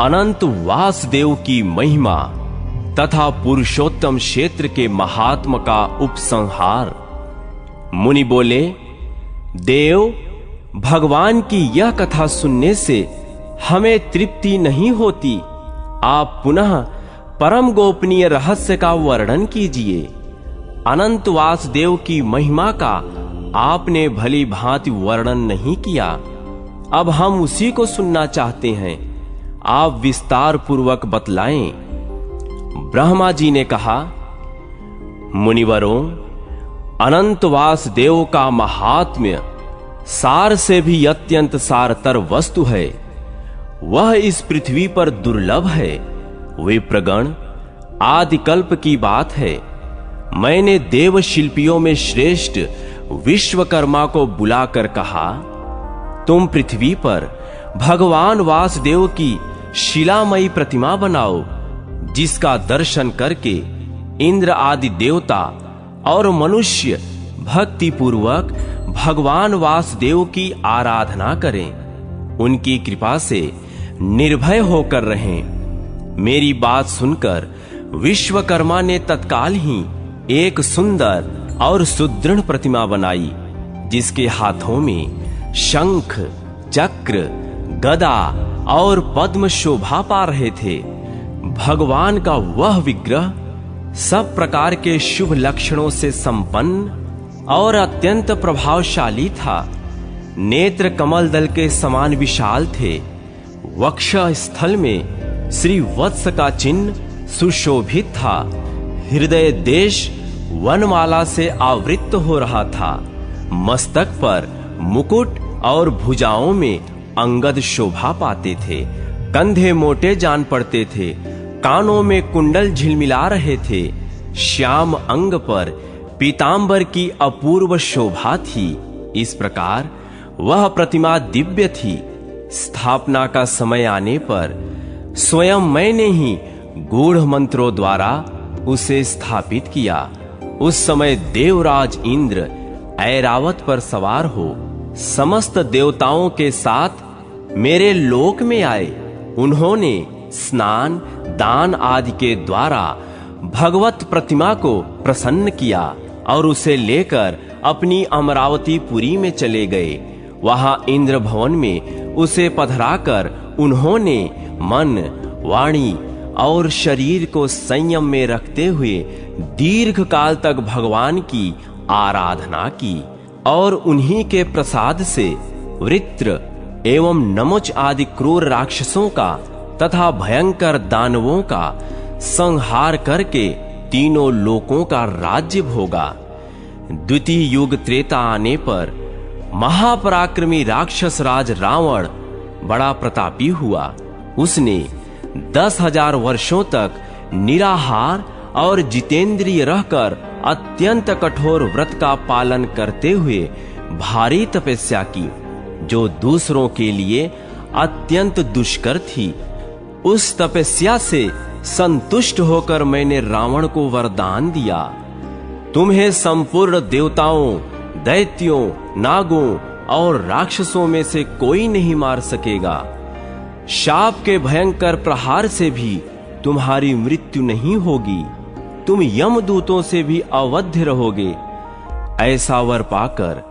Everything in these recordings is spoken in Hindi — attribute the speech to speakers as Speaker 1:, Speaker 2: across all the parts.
Speaker 1: अनंत वासुदेव की महिमा तथा पुरुषोत्तम क्षेत्र के महात्म का उपसंहार। मुनि बोले, देव, भगवान की यह कथा सुनने से हमें तृप्ति नहीं होती। आप पुनः परम गोपनीय रहस्य का वर्णन कीजिए। अनंत वासुदेव की महिमा का आपने भली भांति वर्णन नहीं किया। अब हम उसी को सुनना चाहते हैं। आप विस्तार पूर्वक बतलाएं। ब्रह्मा जी ने कहा, मुनिवरों, अनंत वासुदेव का महात्म्य सार से भी अत्यंत सारतर वस्तु है। वह इस पृथ्वी पर दुर्लभ है। विप्रगण, आदिकल्प की बात है। मैंने देव शिल्पियों में श्रेष्ठ विश्वकर्मा को बुलाकर कहा, तुम पृथ्वी पर भगवान वासुदेव की शिलामयी प्रतिमा बनाओ, जिसका दर्शन करके इंद्र आदि देवता और मनुष्य भक्ति पूर्वक भगवान वासुदेव की आराधना करें। उनकी कृपा से निर्भय होकर रहें। मेरी बात सुनकर विश्वकर्मा ने तत्काल ही एक सुंदर और सुदृढ़ प्रतिमा बनाई, जिसके हाथों में शंख, चक्र, गदा और पद्म शोभा पा रहे थे। भगवान का वह विग्रह सब प्रकार के शुभ लक्षणों से संपन्न और अत्यंत प्रभावशाली था। नेत्र कमल दल के समान विशाल थे। वक्ष स्थल में श्री वत्स का चिन्ह सुशोभित था। हृदय देश वनमाला से आवृत हो रहा था। मस्तक पर मुकुट और भुजाओं में अंगद शोभा पाते थे। कंधे मोटे जान पड़ते थे। कानों में कुंडल झिलमिला रहे थे। श्याम अंग पर पीतांबर की अपूर्व शोभा थी। इस प्रकार वह प्रतिमा दिव्य थी। स्थापना का समय आने पर स्वयं मैंने ही गूढ़ मंत्रों द्वारा उसे स्थापित किया। उस समय देवराज इंद्र ऐरावत पर सवार हो समस्त देवताओं के साथ मेरे लोक में आए। उन्होंने स्नान, दान आदि के द्वारा भगवत प्रतिमा को प्रसन्न किया और उसे लेकर अपनी अमरावतीपुरी में चले गए। वहां इंद्र भवन में उसे पधराकर उन्होंने मन, वाणी और शरीर को संयम में रखते हुए दीर्घ काल तक भगवान की आराधना की और उन्हीं के प्रसाद से वृत्र एवं नमुच आदि क्रूर राक्षसों का तथा भयंकर दानवों का संहार करके तीनों लोकों का राज्य भोगा। द्वितीय युग त्रेता आने पर महापराक्रमी राक्षस राज रावण बड़ा प्रतापी हुआ। उसने 10,000 वर्षों तक निराहार और जितेंद्रिय रहकर अत्यंत कठोर व्रत का पालन करते हुए भारी तपस्या की, जो दूसरों के लिए अत्यंत दुष्कर थी। उस तपस्या से संतुष्ट होकर मैंने रावण को वरदान दिया, तुम्हें संपूर्ण देवताओं, दैत्यों, नागों और राक्षसों में से कोई नहीं मार सकेगा। शाप के भयंकर प्रहार से भी तुम्हारी मृत्यु नहीं होगी। तुम यमदूतों से भी अवध्य रहोगे। ऐसा वर पाकर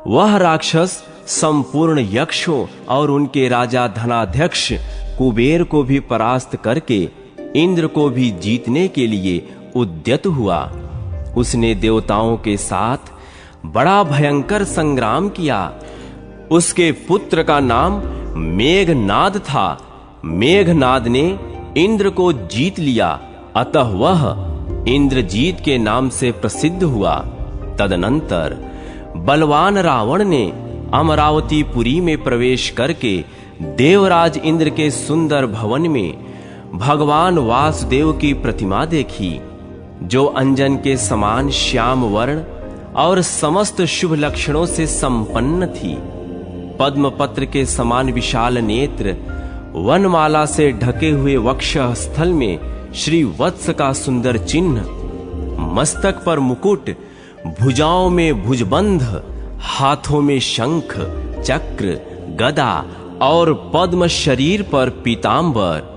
Speaker 1: वह राक्षस संपूर्ण यक्षों और उनके राजा धनाध्यक्ष कुबेर को भी परास्त करके इंद्र को भी जीतने के लिए उद्यत हुआ। उसने देवताओं के साथ बड़ा भयंकर संग्राम किया। उसके पुत्र का नाम मेघनाद था। मेघनाद ने इंद्र को जीत लिया, अतः वह इंद्रजीत के नाम से प्रसिद्ध हुआ। तदनंतर बलवान रावण ने अमरावतीपुरी में प्रवेश करके देवराज इंद्र के सुंदर भवन में भगवान वासुदेव की प्रतिमा देखी, जो अंजन के समान श्याम वर्ण और समस्त शुभ लक्षणों से संपन्न थी। पद्मपत्र के समान विशाल नेत्र, वनमाला से ढके हुए वक्ष स्थल में श्री वत्स का सुंदर चिन्ह, मस्तक पर मुकुट, भुजाओं में भुजबंध, हाथों में शंख, चक्र, गदा और पद्म, शरीर पर पीतांबर,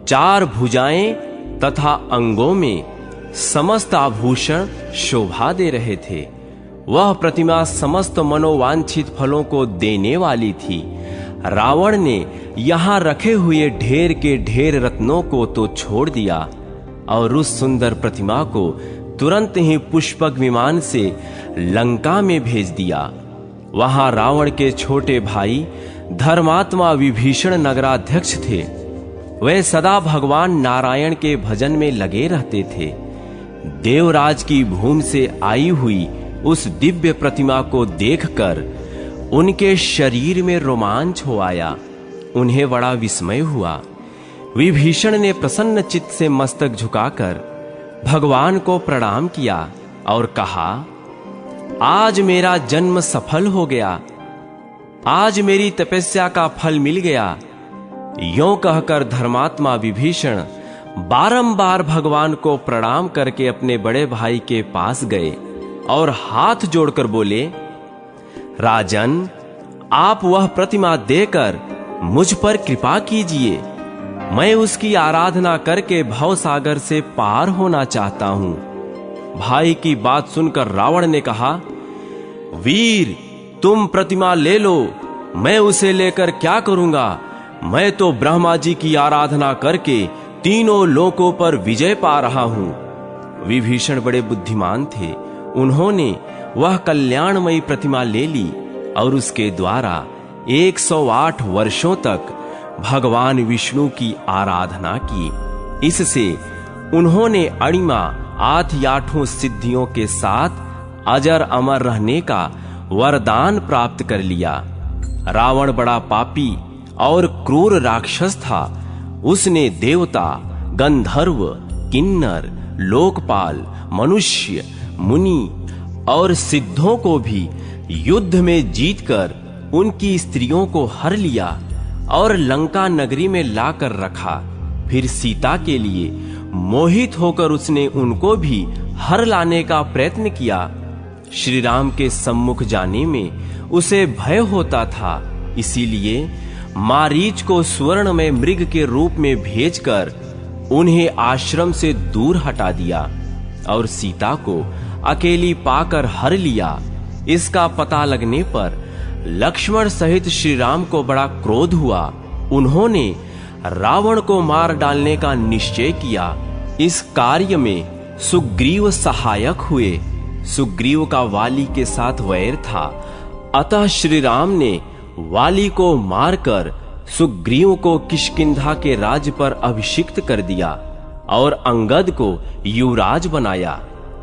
Speaker 1: 4 भुजाएं तथा अंगों में समस्त आभूषण शोभा दे रहे थे। वह प्रतिमा समस्त मनोवांछित फलों को देने वाली थी। रावण ने यहाँ रखे हुए ढेर के ढेर रत्नों को तो छोड़ दिया और उस सुंदर प्रतिमा को तुरंत ही पुष्पक विमान से लंका में भेज दिया। वहां रावण के छोटे भाई धर्मात्मा विभीषण नगराध्यक्ष थे। वे सदा भगवान नारायण के भजन में लगे रहते थे। देवराज की भूमि से आई हुई उस दिव्य प्रतिमा को देखकर उनके शरीर में रोमांच हो आया। उन्हें बड़ा विस्मय हुआ। विभीषण ने प्रसन्न चित्त से मस्तक झुकाकर भगवान को प्रणाम किया और कहा, आज मेरा जन्म सफल हो गया, आज मेरी तपस्या का फल मिल गया। यों कहकर धर्मात्मा विभीषण बारंबार भगवान को प्रणाम करके अपने बड़े भाई के पास गए और हाथ जोड़कर बोले, राजन, आप वह प्रतिमा देकर मुझ पर कृपा कीजिए। मैं उसकी आराधना करके भव सागर से पार होना चाहता हूं। भाई की बात सुनकर रावण ने कहा, वीर, तुम प्रतिमा ले लो, मैं उसे लेकर क्या करूंगा? मैं तो ब्रह्मा जी की आराधना करके तीनों लोकों पर विजय पा रहा हूं। विभीषण बड़े बुद्धिमान थे। उन्होंने वह कल्याणमयी प्रतिमा ले ली और उसके द्वारा 108 वर्षों तक भगवान विष्णु की आराधना की। इससे उन्होंने अणिमा 8 सिद्धियों के साथ अजर अमर रहने का वरदान प्राप्त कर लिया। रावण बड़ा पापी और क्रूर राक्षस था। उसने देवता, गंधर्व, किन्नर, लोकपाल, मनुष्य, मुनि और सिद्धों को भी युद्ध में जीतकर उनकी स्त्रियों को हर लिया और लंका नगरी में लाकर रखा। फिर सीता के लिए मोहित होकर उसने उनको भी हर लाने का प्रयत्न किया। श्री राम के सम्मुख जाने में उसे भय होता था, इसीलिए मारीच को स्वर्ण में मृग के रूप में भेजकर उन्हें आश्रम से दूर हटा दिया और सीता को अकेली पाकर हर लिया। इसका पता लगने पर लक्ष्मण सहित श्री राम को बड़ा क्रोध हुआ। उन्होंने रावण को मार डालने का निश्चय किया। इस कार्य में सुग्रीव सहायक हुए। सुग्रीव का वाली के साथ वैर था, अतः श्री राम ने वाली को मारकर सुग्रीव को किष्किंधा के राज्य पर अभिषिक्त कर दिया और अंगद को युवराज बनाया।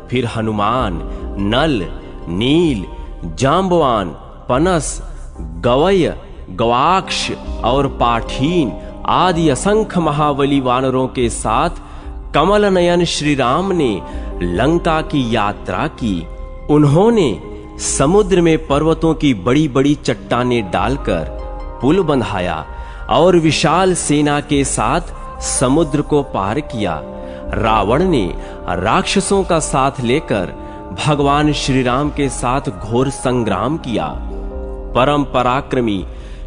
Speaker 1: फिर हनुमान, नल, नील, जांबवान, पनस, गवय, गवाक्ष और पाठीन आदि असंख्य महाबली वानरों के साथ कमल नयन श्री राम ने लंका की यात्रा की। उन्होंने समुद्र में पर्वतों की बड़ी बड़ी चट्टानें डालकर पुल बंधाया और विशाल सेना के साथ समुद्र को पार किया। रावण ने राक्षसों का साथ लेकर भगवान श्री राम के साथ घोर संग्राम किया। परम पराक्रमी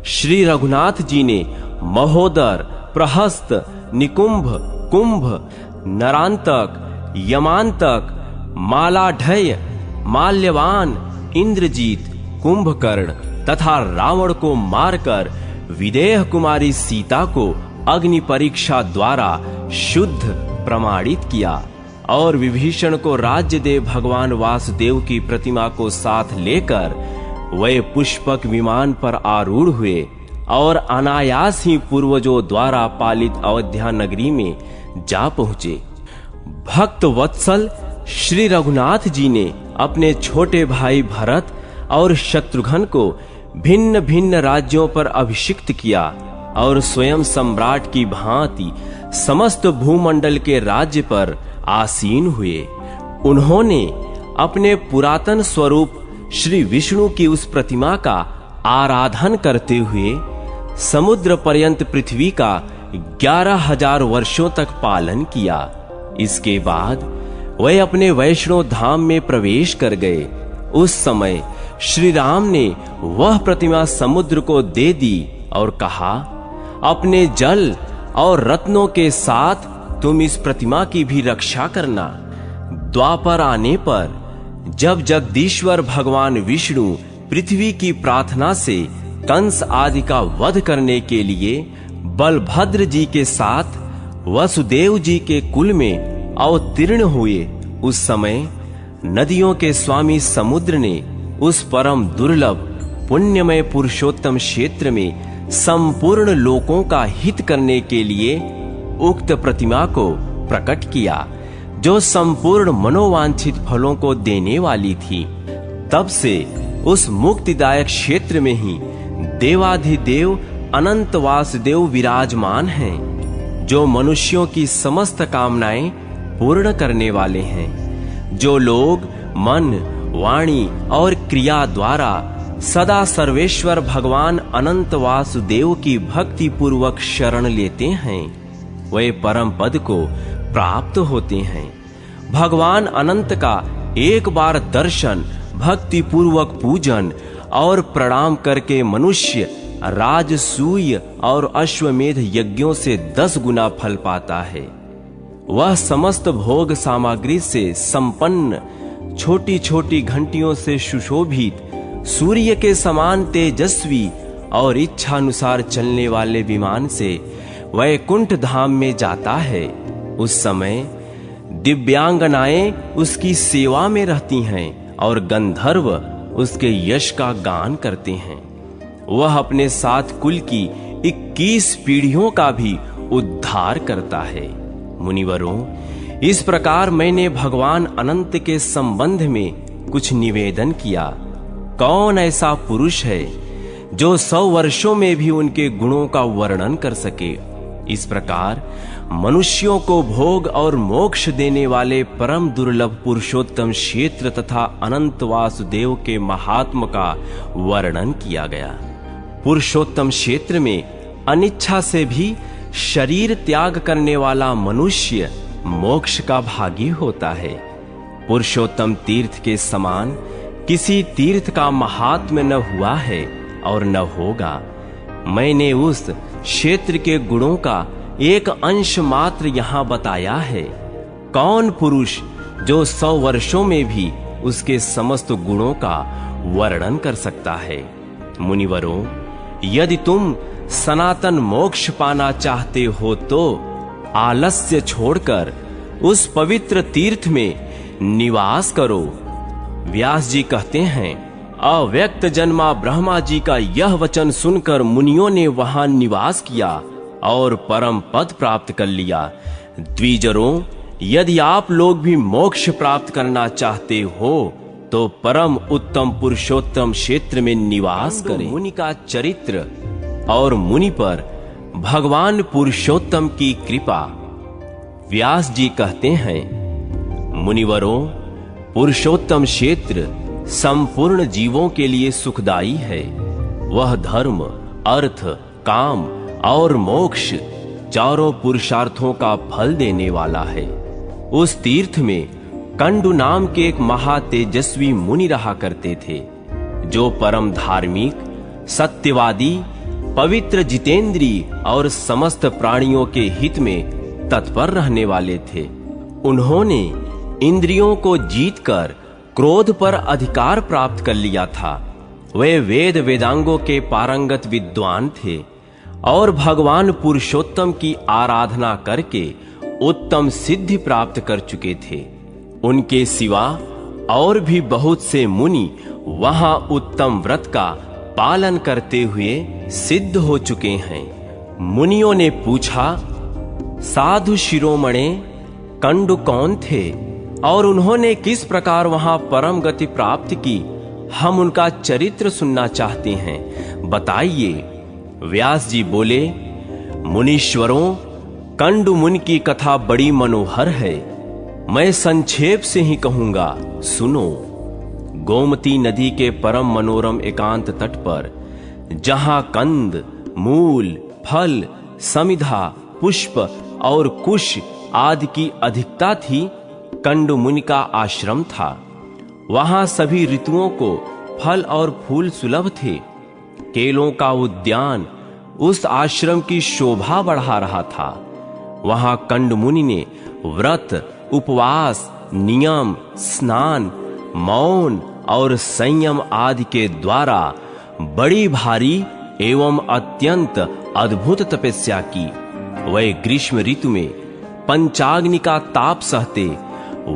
Speaker 1: श्री रघुनाथ जी ने महोदर, प्रहस्त, निकुंभ, कुंभ, नरांतक, यमांतक, मालाढ़य, माल्यवान, इंद्रजीत, कुंभकर्ण तथा रावण को मारकर विदेह कुमारी सीता को अग्नि परीक्षा द्वारा शुद्ध प्रमाणित किया और विभीषण को राज्य दे भगवान वासुदेव की प्रतिमा को साथ लेकर वे पुष्पक विमान पर आरूढ़ हुए और अनायास ही पूर्वजों द्वारा पालित अयोध्या नगरी में जा पहुंचे। भक्त वत्सल श्री रघुनाथ जी ने अपने छोटे भाई भरत और शत्रुघ्न को भिन्न भिन्न राज्यों पर अभिषिक्त किया और स्वयं सम्राट की भांति समस्त भूमंडल के राज्य पर आसीन हुए। उन्होंने अपने पुरातन स्वरूप श्री विष्णु की उस प्रतिमा का आराधन करते हुए समुद्र पर्यंत पृथ्वी का 11,000 वर्षों तक पालन किया। इसके बाद वे अपने वैष्णो धाम में प्रवेश कर गए। उस समय श्री राम ने वह प्रतिमा समुद्र को दे दी और कहा, अपने जल और रत्नों के साथ तुम इस प्रतिमा की भी रक्षा करना। द्वापर आने पर जब जगदीश्वर भगवान विष्णु पृथ्वी की प्रार्थना से कंस आदि का वध करने के लिए बलभद्र जी के साथ वसुदेव जी के कुल में अवतीर्ण हुए, उस समय नदियों के स्वामी समुद्र ने उस परम दुर्लभ पुण्यमय पुरुषोत्तम क्षेत्र में संपूर्ण लोकों का हित करने के लिए उक्त प्रतिमा को प्रकट किया, जो संपूर्ण मनोवांछित फलों को देने वाली थी। तब से उस मुक्तिदायक क्षेत्र में ही देवाधिदेव अनंत वासुदेव विराजमान हैं, जो मनुष्यों की समस्त कामनाएं पूर्ण करने वाले हैं। जो लोग मन, वाणी और क्रिया द्वारा सदा सर्वेश्वर भगवान अनंत वासुदेव की भक्ति पूर्वक शरण लेते हैं, वे परम पद को प्राप्त होते हैं। भगवान अनंत का एक बार दर्शन, भक्ति पूर्वक पूजन और प्रणाम करके मनुष्य राजसूय और अश्वमेध यज्ञों से 10 गुना फल पाता है। वह समस्त भोग सामग्री से संपन्न, छोटी छोटी घंटियों से सुशोभित, सूर्य के समान तेजस्वी और इच्छानुसार चलने वाले विमान से वैकुंठ धाम में जाता है। उस समय दिव्यांगनाएं उसकी सेवा में रहती हैं और गंधर्व उसके यश का गान करते हैं। वह अपने साथ कुल की 21 पीढ़ियों का भी उद्धार करता है। मुनिवरों, इस प्रकार मैंने भगवान अनंत के संबंध में कुछ निवेदन किया। कौन ऐसा पुरुष है जो 100 वर्षों में भी उनके गुणों का वर्णन कर सके? इस प्रकार मनुष्यों को भोग और मोक्ष देने वाले परम दुर्लभ पुरुषोत्तम क्षेत्र तथा अनंत वासुदेव के महात्म का वर्णन किया गया। पुरुषोत्तम क्षेत्र में अनिच्छा से भी शरीर त्याग करने वाला मनुष्य मोक्ष का भागी होता है। पुरुषोत्तम तीर्थ के समान किसी तीर्थ का महात्म्य न हुआ है और न होगा। मैंने उस क्षेत्र के गुणों का एक अंश मात्र यहाँ बताया है। कौन पुरुष जो 100 वर्षों में भी उसके समस्त गुणों का वर्णन कर सकता है? मुनिवरों, यदि तुम सनातन मोक्ष पाना चाहते हो तो आलस्य छोड़कर उस पवित्र तीर्थ में निवास करो। व्यास जी कहते हैं, अव्यक्त जन्मा ब्रह्मा जी का यह वचन सुनकर मुनियों ने वहां निवास किया और परम पद प्राप्त कर लिया। द्विजरों, यदि आप लोग भी मोक्ष प्राप्त करना चाहते हो तो परम उत्तम पुरुषोत्तम क्षेत्र में निवास करें। मुनि का चरित्र और मुनि पर भगवान पुरुषोत्तम की कृपा। व्यास जी कहते हैं, मुनिवरों, पुरुषोत्तम क्षेत्र संपूर्ण जीवों के लिए सुखदाई है। वह धर्म, अर्थ, काम और मोक्ष चारों पुरुषार्थों का फल देने वाला है। उस तीर्थ में कंडु नाम के एक महातेजस्वी मुनि रहा करते थे, जो परम धार्मिक, सत्यवादी, पवित्र, जितेंद्री और समस्त प्राणियों के हित में तत्पर रहने वाले थे। उन्होंने इंद्रियों को जीतकर क्रोध पर अधिकार प्राप्त कर लिया था। वे वेद वेदांगों के पारंगत विद्वान थे और भगवान पुरुषोत्तम की आराधना करके उत्तम सिद्धि प्राप्त कर चुके थे। उनके सिवा और भी बहुत से मुनि वहां उत्तम व्रत का पालन करते हुए सिद्ध हो चुके हैं। मुनियों ने पूछा, साधु शिरोमणे कंडु कौन थे और उन्होंने किस प्रकार वहां परम गति प्राप्त की? हम उनका चरित्र सुनना चाहते हैं, बताइए। व्यास जी बोले, मुनीश्वरों, कंडु मुनि की कथा बड़ी मनोहर है। मैं संक्षेप से ही कहूंगा, सुनो। गोमती नदी के परम मनोरम एकांत तट पर, जहां कंद, मूल, फल, समिधा, पुष्प और कुश आदि की अधिकता थी, कंडु मुनि का आश्रम था। वहां सभी ऋतुओं को फल और फूल सुलभ थे। केलों का उद्यान उस आश्रम की शोभा बढ़ा रहा था। वहां कंड मुनि ने व्रत, उपवास, नियम, स्नान, मौन और संयम आदि के द्वारा बड़ी भारी एवं अत्यंत अद्भुत तपस्या की। वह ग्रीष्म ऋतु में पंचाग्नि का ताप सहते,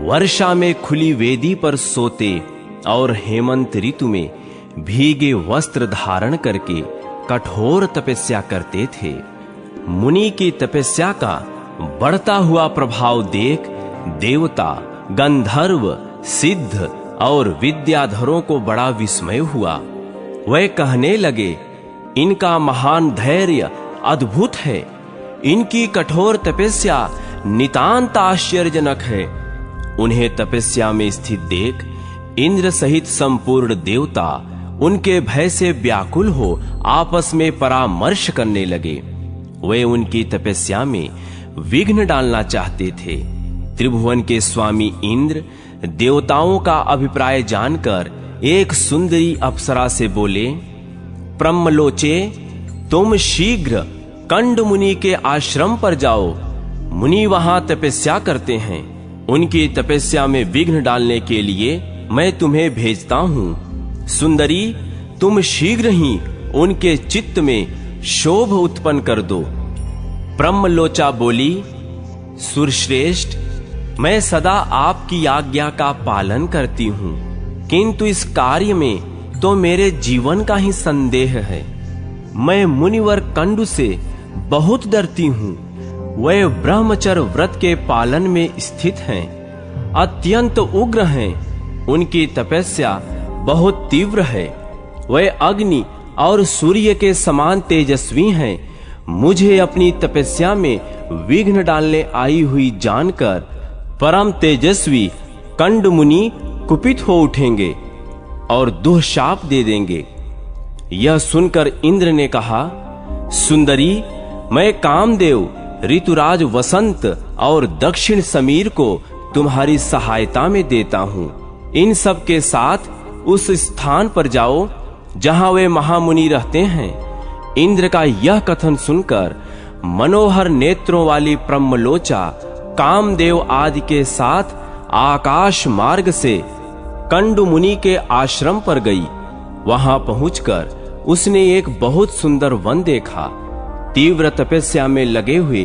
Speaker 1: वर्षा में खुली वेदी पर सोते और हेमंत ऋतु में भीगे वस्त्र धारण करके कठोर तपस्या करते थे। मुनि की तपस्या का बढ़ता हुआ प्रभाव देख देवता, गंधर्व, सिद्ध और विद्याधरों को बड़ा विस्मय हुआ। वे कहने लगे, इनका महान धैर्य अद्भुत है, इनकी कठोर तपस्या नितांत आश्चर्यजनक है। उन्हें तपस्या में स्थित देख इंद्र सहित संपूर्ण देवता उनके भय से व्याकुल हो आपस में परामर्श करने लगे। वे उनकी तपस्या में विघ्न डालना चाहते थे। त्रिभुवन के स्वामी इंद्र देवताओं का अभिप्राय जानकर एक सुंदरी अप्सरा से बोले, ब्रह्मलोचे, तुम शीघ्र कंड मुनि के आश्रम पर जाओ। मुनि वहां तपस्या करते हैं। उनकी तपस्या में विघ्न डालने के लिए मैं तुम्हें भेजता हूं। सुंदरी, तुम शीघ्र ही उनके चित्त में शोभ उत्पन्न कर दो। ब्रह्मलोचा बोली, सुरश्रेष्ठ, मैं सदा आपकी आज्ञा का पालन करती हूँ, किंतु इस कार्य में तो मेरे जीवन का ही संदेह है। मैं मुनिवर कंडु से बहुत डरती हूँ। वे ब्रह्मचर्य व्रत के पालन में स्थित हैं, अत्यंत उग्र हैं। उनकी तपस्या बहुत तीव्र है। वे अग्नि और सूर्य के समान तेजस्वी हैं। मुझे अपनी तपस्या में विघ्न डालने आई हुई जानकर परम तेजस्वी कंड मुनि कुपित हो उठेंगे और दुःशाप दे देंगे। यह सुनकर इंद्र ने कहा, सुंदरी, मैं कामदेव, ऋतुराज वसंत और दक्षिण समीर को तुम्हारी सहायता में देता हूँ। इन सब के साथ उस स्थान पर जाओ जहां वे महामुनि रहते हैं। इंद्र का यह कथन सुनकर मनोहर नेत्रों वाली ब्रह्मलोचा कामदेव आदि के साथ आकाश मार्ग से कंडु मुनि के आश्रम पर गई। वहां पहुंचकर उसने एक बहुत सुंदर वन देखा। तीव्र तपस्या में लगे हुए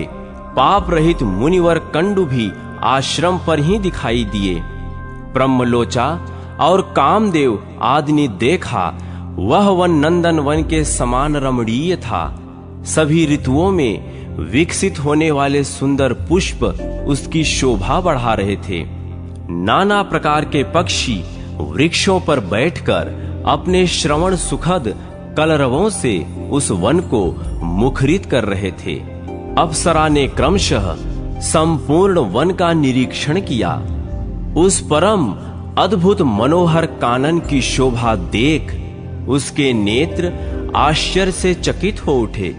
Speaker 1: पाप रहित मुनिवर कंडु भी आश्रम पर ही दिखाई दिए। ब्रह्मलोचा और कामदेव आदि ने देखा, वह वन नंदन वन के समान रमणीय था। सभी ऋतुओं में विकसित होने वाले सुंदर पुष्प उसकी शोभा बढ़ा रहे थे। नाना प्रकार के पक्षी वृक्षों पर बैठकर अपने श्रवण सुखद कलरवों से उस वन को मुखरित कर रहे थे। अप्सरा ने क्रमशः संपूर्ण वन का निरीक्षण किया। उस परम अद्भुत मनोहर कानन की शोभा देख उसके नेत्र आश्चर्य से चकित हो उठे।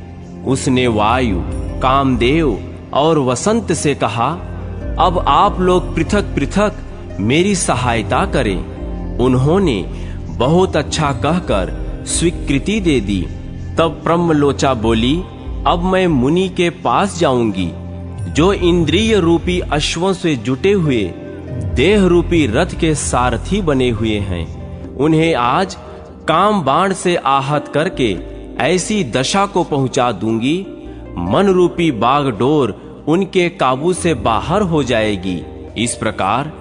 Speaker 1: उसने वायु, कामदेव और वसंत से कहा, अब आप लोग पृथक पृथक मेरी सहायता करें। उन्होंने बहुत अच्छा कहकर स्वीकृति दे दी। तब ब्रह्मलोचा बोली, अब मैं मुनि के पास जाऊंगी, जो इंद्रिय रूपी अश्वों से जुटे हुए देह रूपी रथ के सारथी बने हुए हैं। उन्हें आज काम बाण से आहत करके ऐसी दशा को पहुंचा दूंगी, मन रूपी बागडोर उनके काबू से बाहर हो जाएगी। इस प्रकार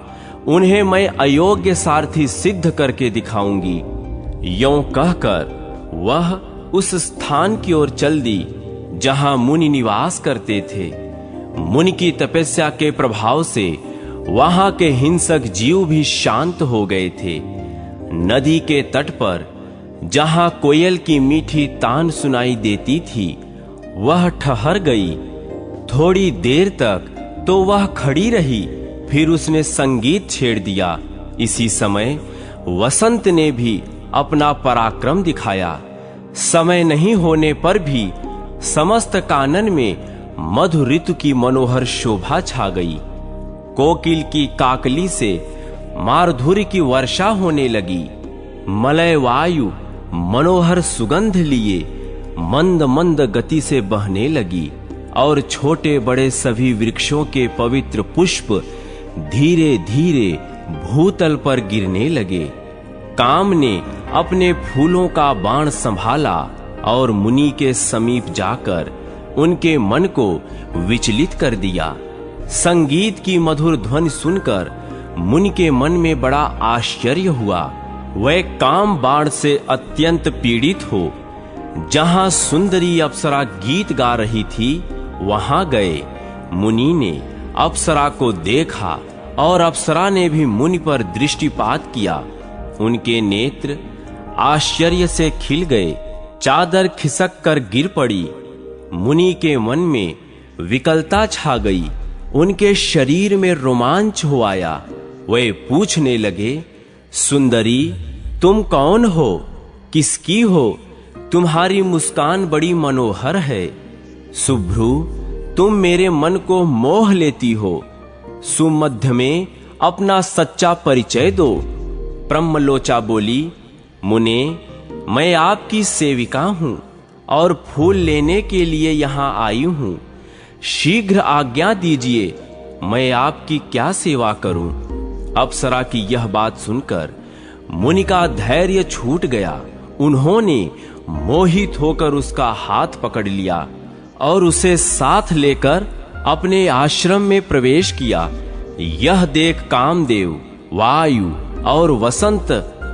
Speaker 1: उन्हें मैं अयोग्य सारथी सिद्ध करके दिखाऊंगी। यों कहकर वह उस स्थान की ओर चल दी जहां मुनि निवास करते थे। मुनि की तपस्या के प्रभाव से वहां के हिंसक जीव भी शांत हो गए थे। नदी के तट पर जहां कोयल की मीठी तान सुनाई देती थी, वह ठहर गई। थोड़ी देर तक तो वह खड़ी रही, फिर उसने संगीत छेड़ दिया। इसी समय वसंत ने भी अपना पराक्रम दिखाया। समय नहीं होने पर भी समस्त कानन में मधु ऋतु की मनोहर शोभा छा गई। कोकिल की काकली से माधुर्य की वर्षा होने लगी। मलय वायु मनोहर सुगंध लिए मंद मंद गति से बहने लगी और छोटे बड़े सभी वृक्षों के पवित्र पुष्प धीरे धीरे भूतल पर गिरने लगे। काम ने अपने फूलों का बाण संभाला और मुनि के समीप जाकर उनके मन को विचलित कर दिया। संगीत की मधुर ध्वनि सुनकर मुनि के मन में बड़ा आश्चर्य हुआ। वह काम बाण से अत्यंत पीड़ित हो जहां सुंदरी अप्सरा गीत गा रही थी वहां गए। मुनि ने अप्सरा को देखा और अप्सरा ने भी मुनि पर दृष्टिपात किया। उनके नेत्र आश्चर्य से खिल गए, चादर खिसक कर गिर पड़ी। मुनि के मन में विकलता छा गई, उनके शरीर में रोमांच हो आया। वे पूछने लगे, सुंदरी तुम कौन हो, किसकी हो? तुम्हारी मुस्कान बड़ी मनोहर है। शुभ्रू तुम मेरे मन को मोह लेती हो। सुमध्य में अपना सच्चा परिचय दो। ब्रह्मलोचा बोली, मुने मैं आपकी सेविका हूं और फूल लेने के लिए यहां आई हूं। शीघ्र आज्ञा दीजिए, मैं आपकी क्या सेवा करूं? अप्सरा की यह बात सुनकर मुनि का धैर्य छूट गया। उन्होंने मोहित होकर उसका हाथ पकड़ लिया और उसे साथ लेकर अपने आश्रम में प्रवेश किया। यह देख कामदेव वायु और वसंत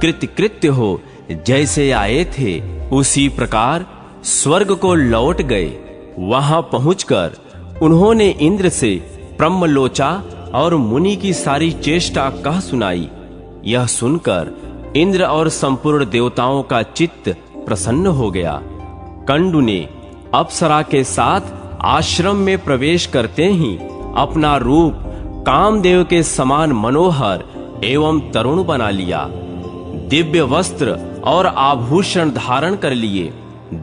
Speaker 1: कृतकृत्य हो जैसे आए थे उसी प्रकार स्वर्ग को लौट गए। वहां पहुंचकर उन्होंने इंद्र से ब्रह्मलोचा और मुनि की सारी चेष्टा कह सुनाई। यह सुनकर इंद्र और संपूर्ण देवताओं का चित्त प्रसन्न हो गया। कंडु ने अप्सरा के साथ आश्रम में प्रवेश करते ही अपना रूप कामदेव के समान मनोहर एवं तरुण बना लिया। दिव्य वस्त्र और आभूषण धारण कर लिए।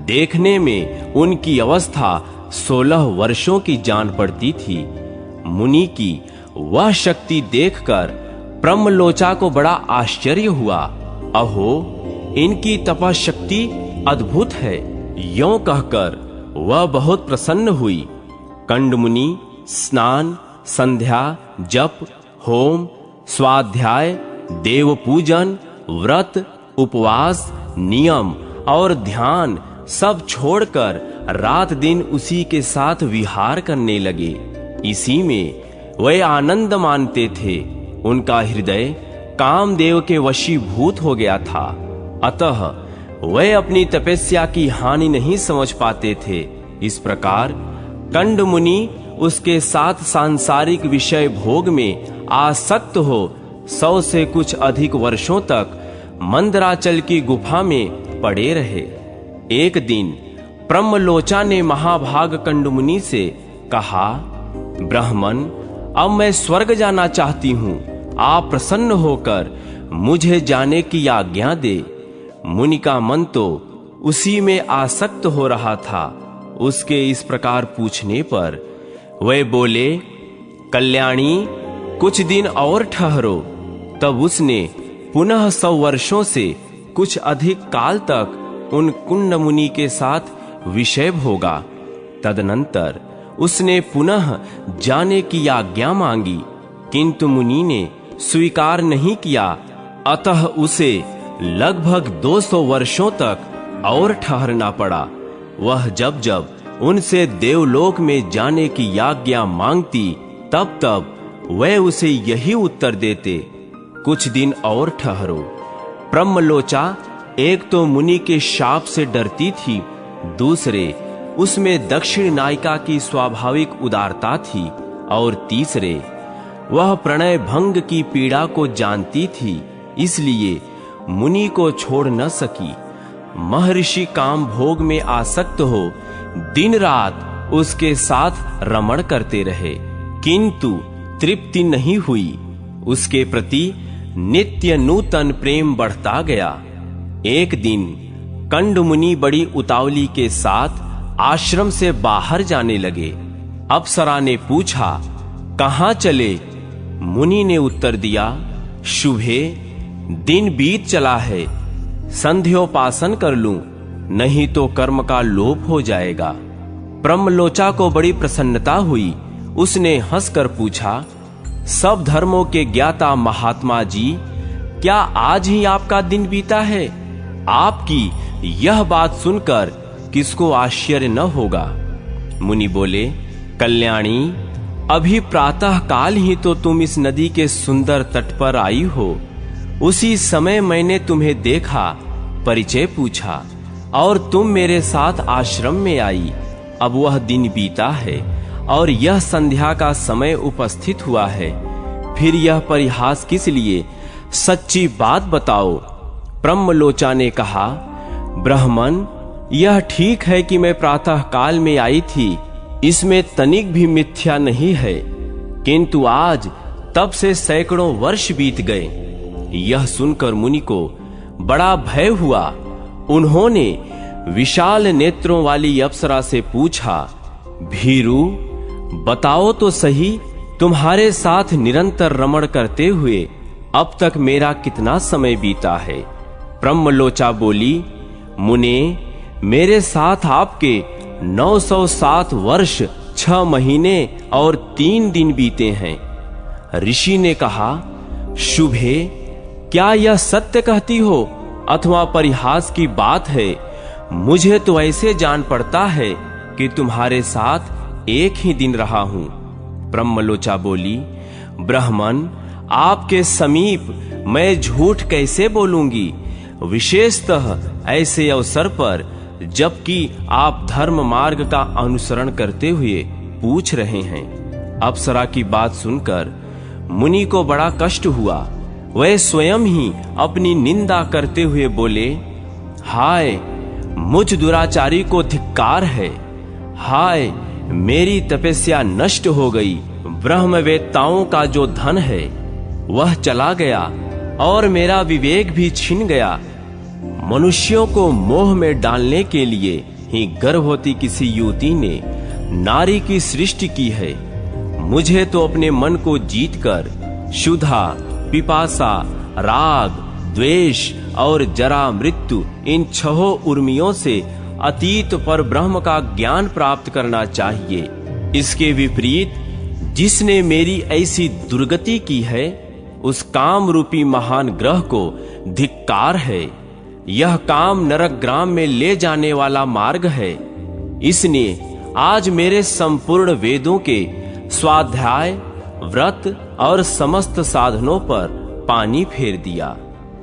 Speaker 1: देखने में उनकी अवस्था 16 वर्षों की जान पड़ती थी। मुनि की वह शक्ति देखकर ब्रह्मलोचा को बड़ा आश्चर्य हुआ। अहो, इनकी तपशक्ति अद्भुत है। यों कहकर वह बहुत प्रसन्न हुई। कंड मुनि स्नान, संध्या, जप, होम, स्वाध्याय, देव पूजन, व्रत, उपवास, नियम और ध्यान सब छोड़कर रात दिन उसी के साथ विहार करने लगे। इसी में वे आनंद मानते थे। उनका हृदय कामदेव के वशीभूत हो गया था। अतः वे अपनी तपस्या की हानि नहीं समझ पाते थे। इस प्रकार कंड मुनि उसके साथ सांसारिक विषय भोग में आसक्त हो 100 से कुछ अधिक वर्षों तक मंदराचल की गुफा में पड़े रहे। एक दिन ब्रह्मलोचा ने महाभाग कंड मुनि से कहा, ब्राह्मण अब मैं स्वर्ग जाना चाहती हूँ। आप प्रसन्न होकर मुझे जाने की आज्ञा दे। मुनि का मन तो उसी में आसक्त हो रहा था। उसके इस प्रकार पूछने पर वे बोले, कल्याणी कुछ दिन और ठहरो। तब उसने पुनः 100 वर्षों से कुछ अधिक काल तक उन कुंड मुनि के साथ विषय भोगा। तदनंतर उसने पुनः जाने की आज्ञा मांगी, किंतु मुनि ने स्वीकार नहीं किया। अतः उसे लगभग 200 वर्षों तक और ठहरना पड़ा। वह जब जब उनसे देवलोक में जाने की आज्ञा मांगती तब तब वे उसे यही उत्तर देते, कुछ दिन और ठहरो। ब्रह्मलोचा एक तो मुनि के शाप से डरती थी, दूसरे उसमें दक्षिण नायिका की स्वाभाविक उदारता थी और तीसरे वह प्रणय भंग की पीड़ा को जानती थी, इसलिए मुनि को छोड़ न सकी। महर्षि काम भोग में आसक्त हो दिन रात उसके साथ रमण करते रहे, किंतु तृप्ति नहीं हुई। उसके प्रति नित्य नूतन प्रेम बढ़ता गया। एक दिन कंड मुनि बड़ी उतावली के साथ आश्रम से बाहर जाने लगे। अप्सरा ने पूछा, कहां चले? मुनि ने उत्तर दिया, शुभे दिन बीत चला है, संध्योपासन कर लूं, नहीं तो कर्म का लोप हो जाएगा। ब्रह्मलोचा को बड़ी प्रसन्नता हुई। उसने हंसकर पूछा, सब धर्मों के ज्ञाता महात्मा जी, क्या आज ही आपका दिन बीता है? आपकी यह बात सुनकर किसको आश्चर्य न होगा। मुनि बोले, कल्याणी, अभी प्रातः काल ही तो तुम इस नदी के सुंदर तट पर आई हो। उसी समय मैंने तुम्हें देखा, परिचय पूछा और तुम मेरे साथ आश्रम में आई। अब वह दिन बीता है और यह संध्या का समय उपस्थित हुआ है, फिर यह परिहास किस लिए? सच्ची बात बताओ। ब्रह्मलोचा ने कहा, ब्राह्मण, यह ठीक है कि मैं प्रातः काल में आई थी, इसमें तनिक भी मिथ्या नहीं है, किंतु आज तब से सैकड़ों वर्ष बीत गए। यह सुनकर मुनि को बड़ा भय हुआ। उन्होंने विशाल नेत्रों वाली अप्सरा से पूछा, भीरू, बताओ तो सही, तुम्हारे साथ निरंतर रमण करते हुए अब तक मेरा कितना समय बीता है? ब्रह्मलोचा बोली, मुने, मेरे साथ आपके 907 वर्ष 6 महीने और 3 दिन बीते हैं। ऋषि ने कहा, शुभे, क्या यह सत्य कहती हो अथवा परिहास की बात है? मुझे तो ऐसे जान पड़ता है कि तुम्हारे साथ एक ही दिन रहा हूं। ब्रह्मलोचा बोली, ब्राह्मण, आपके समीप मैं झूठ कैसे बोलूंगी, विशेषतः ऐसे अवसर पर जबकि आप धर्म मार्ग का अनुसरण करते हुए पूछ रहे हैं। अप्सरा की बात सुनकर मुनि को बड़ा कष्ट हुआ। वह स्वयं ही अपनी निंदा करते हुए बोले, हाय, मुझ दुराचारी को धिक्कार है। हाय, मेरी तपस्या नष्ट हो गई। ब्रह्मवेत्ताओं का जो धन है वह चला गया और मेरा विवेक भी छिन गया। मनुष्यों को मोह में डालने के लिए ही गर्भवती किसी युवती ने नारी की सृष्टि की है। मुझे तो अपने मन को जीतकर क्षुधा, पिपासा, राग, द्वेष और जरा मृत्यु, इन 6 उर्मियों से अतीत पर ब्रह्म का ज्ञान प्राप्त करना चाहिए। इसके विपरीत जिसने मेरी ऐसी दुर्गति की है, उस काम रूपी महान ग्रह को धिक्कार है। यह काम नरक ग्राम में ले जाने वाला मार्ग है। इसने आज मेरे संपूर्ण वेदों के स्वाध्याय, व्रत और समस्त साधनों पर पानी फेर दिया।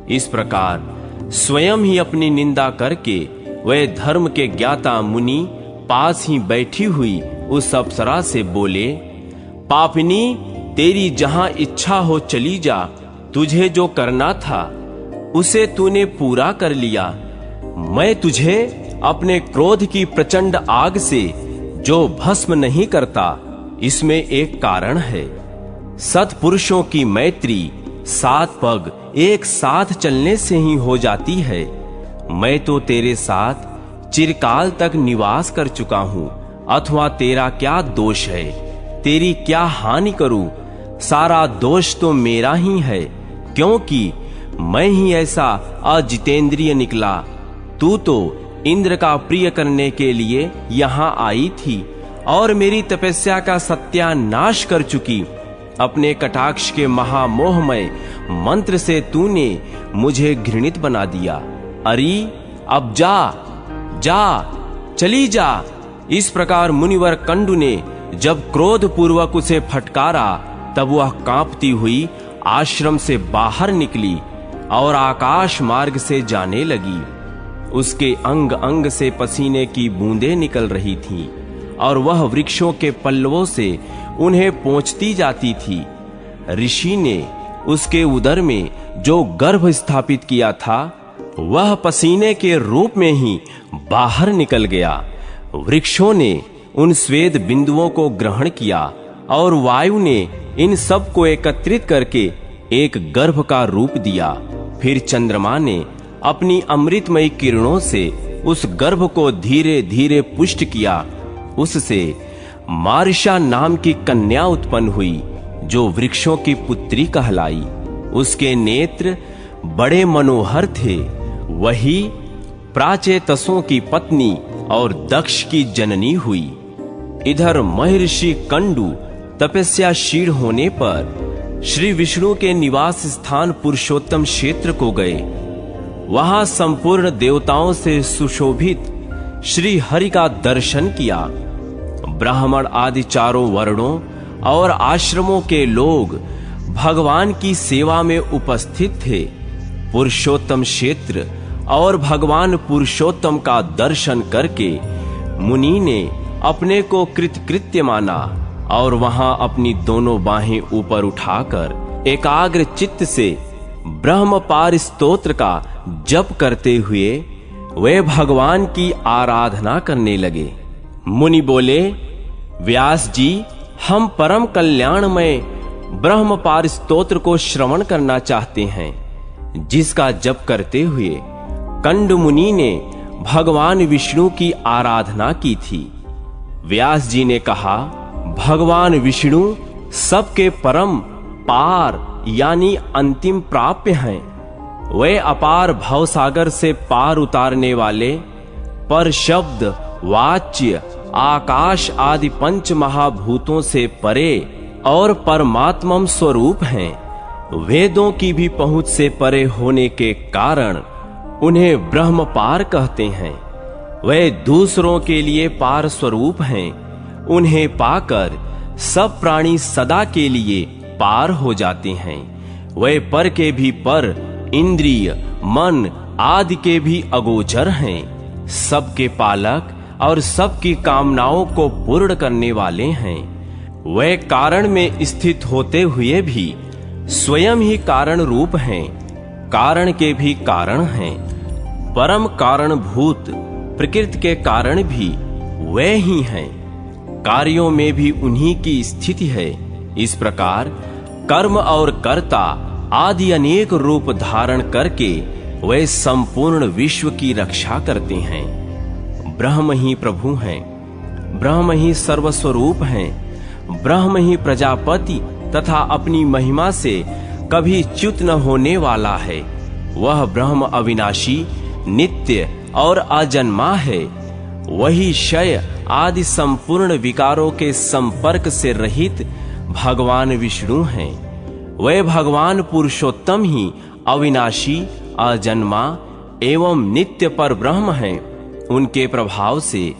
Speaker 1: इस प्रकार स्वयं ही अपनी निंदा करके वह धर्म के ज्ञाता मुनि पास ही बैठी हुई उस अप्सरा से बोले, पापिनी, तेरी जहां इच्छा हो चली जा। तुझे जो करना था उसे तूने पूरा कर लिया। मैं तुझे अपने क्रोध की प्रचंड आग से जो भस्म नहीं करता, इसमें एक कारण है। सत्पुरुषों की मैत्री 7 पग एक साथ चलने से ही हो जाती है। मैं तो तेरे साथ चिरकाल तक निवास कर चुका हूं, अथवा तेरा क्या दोष है? तेरी क्या हानि करूं? सारा दोष तो मेरा ही है, क्योंकि मैं ही ऐसा अजितेंद्रिय निकला। तू तो इंद्र का प्रिय करने के लिए यहाँ आई थी और मेरी तपस्या का सत्यानाश कर चुकी। अपने कटाक्ष के महामोहमय मंत्र से तूने मुझे घृणित बना दिया। अरे अब जा जा, चली जा। इस प्रकार मुनिवर कंडु ने जब क्रोध पूर्वक उसे फटकारा, तब वह कांपती हुई आश्रम से बाहर निकली और आकाश मार्ग से जाने लगी। उसके अंग अंग से पसीने की बूंदें निकल रही थीं और वह वृक्षों के पल्लवों से उन्हें पोंछती जाती थी। ऋषि ने उसके उदर में जो गर्भ स्थापित किया था, वह पसीने के रूप में ही बाहर निकल गया। वृक्षों ने उन श्वेत बिंदुओं को ग्रहण किया और वायु ने इन सब को एकत्रित करके एक गर्भ का रूप दिया। फिर चंद्रमा ने अपनी अमृतमयी किरणों से उस गर्भ को धीरे धीरे पुष्ट किया। उससे मारिशा नाम की कन्या उत्पन्न हुई, जो वृक्षों की पुत्री कहलाई। उसके नेत्र बड़े मनोहर थे। वही प्राचेतसों की पत्नी और दक्ष की जननी हुई। इधर महर्षि कंडु तपस्याशील होने पर श्री विष्णु के निवास स्थान पुरुषोत्तम क्षेत्र को गए। वहां संपूर्ण देवताओं से सुशोभित श्री हरि का दर्शन किया। ब्राह्मण आदि चारों वर्णों और आश्रमों के लोग भगवान की सेवा में उपस्थित थे। पुरुषोत्तम क्षेत्र और भगवान पुरुषोत्तम का दर्शन करके मुनि ने अपने को कृतकृत्य माना और वहां अपनी दोनों बाहें ऊपर उठाकर एकाग्र चित्त से ब्रह्मपार स्तोत्र का जप करते हुए वे भगवान की आराधना करने लगे। मुनि बोले, व्यास जी, हम परम कल्याणमय ब्रह्मपार स्तोत्र को श्रवण करना चाहते हैं, जिसका जप करते हुए कंड मुनि ने भगवान विष्णु की आराधना की थी। व्यास जी ने कहा, भगवान विष्णु सबके परम पार यानी अंतिम प्राप्य हैं। वे अपार भवसागर से पार उतारने वाले पर शब्द वाच्य आकाश आदि पंच महाभूतों से परे और परमात्मम स्वरूप हैं। वेदों की भी पहुंच से परे होने के कारण उन्हें ब्रह्म पार कहते हैं। वे दूसरों के लिए पार स्वरूप हैं। उन्हें पाकर सब प्राणी सदा के लिए पार हो जाते हैं। वे पर के भी पर, इंद्रिय मन आदि के भी अगोचर हैं। सबके पालक और सबकी कामनाओं को पूर्ण करने वाले हैं। वे कारण में स्थित होते हुए भी स्वयं ही कारण रूप हैं, कारण के भी कारण हैं। परम कारण भूत प्रकृति के कारण भी वे ही हैं। कार्यों में भी उन्हीं की स्थिति है। इस प्रकार कर्म और कर्ता आदि अनेक रूप धारण करके वे संपूर्ण विश्व की रक्षा करते हैं। ब्रह्म ही प्रभु हैं, ब्रह्म ही सर्वस्वरूप हैं। ब्रह्म ही प्रजापति तथा अपनी महिमा से कभी च्युत न होने वाला है। वह ब्रह्म अविनाशी, नित्य और अजन्मा है। वही क्षय आदि संपूर्ण विकारों के संपर्क से रहित भगवान विष्णु हैं। वे भगवान पुरुषोत्तम ही अविनाशी, अजन्मा एवं नित्य पर ब्रह्म हैं। उनके प्रभाव से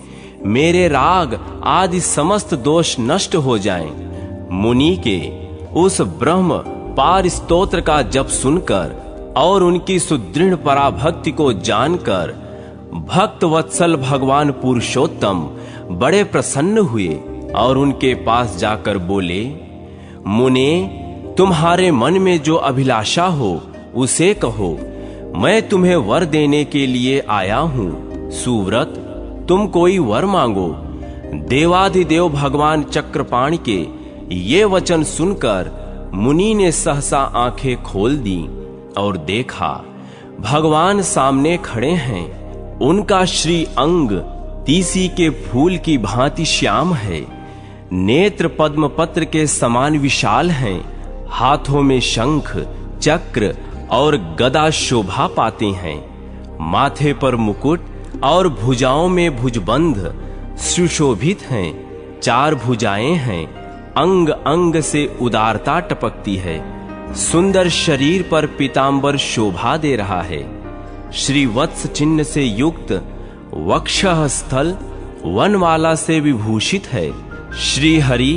Speaker 1: मेरे राग आदि समस्त दोष नष्ट हो जाएं। मुनि के उस ब्रह्म पार स्तोत्र का जप सुनकर और उनकी सुदृढ़ पराभक्ति को जानकर भक्त वत्सल भगवान पुरुषोत्तम बड़े प्रसन्न हुए और उनके पास जाकर बोले, मुने, तुम्हारे मन में जो अभिलाषा हो उसे कहो। मैं तुम्हें वर देने के लिए आया हूँ। सुव्रत, तुम कोई वर मांगो। देवाधिदेव भगवान चक्रपाण के ये वचन सुनकर मुनि ने सहसा आंखें खोल दी और देखा भगवान सामने खड़े हैं। उनका श्री अंग तीसी के फूल की भांति श्याम है। नेत्र पद्म पत्र के समान विशाल हैं। हाथों में शंख, चक्र और गदा शोभा पाते हैं। माथे पर मुकुट और भुजाओं में भुजबंध सुशोभित हैं। चार भुजाएं हैं। अंग अंग से उदारता टपकती है। सुंदर शरीर पर पीतांबर शोभा दे रहा है। श्री वत्स चिन्ह से युक्त वक्षः स्थल वनमाला से विभूषित है। श्री हरि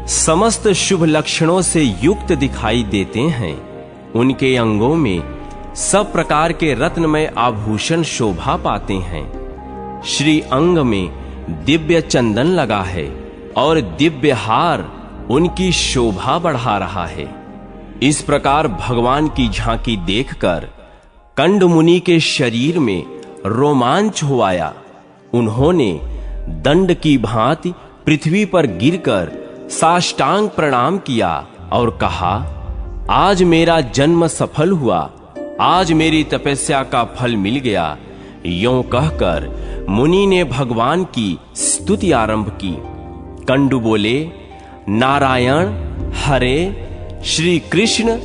Speaker 1: समस्त शुभ लक्षणों से युक्त दिखाई देते हैं। उनके अंगों में सब प्रकार के रत्नमय आभूषण शोभा पाते हैं। श्री अंग में दिव्य चंदन लगा है और दिव्य हार उनकी शोभा बढ़ा रहा है। इस प्रकार भगवान की झांकी देखकर कंड मुनि के शरीर में रोमांच हो आया। उन्होंने दंड की भांति पृथ्वी पर गिरकर साष्टांग प्रणाम किया और कहा, आज मेरा जन्म सफल हुआ। आज मेरी तपस्या का फल मिल गया। यों कहकर मुनि ने भगवान की स्तुति आरंभ की। कंडु बोले, नारायण, हरे, श्री कृष्ण,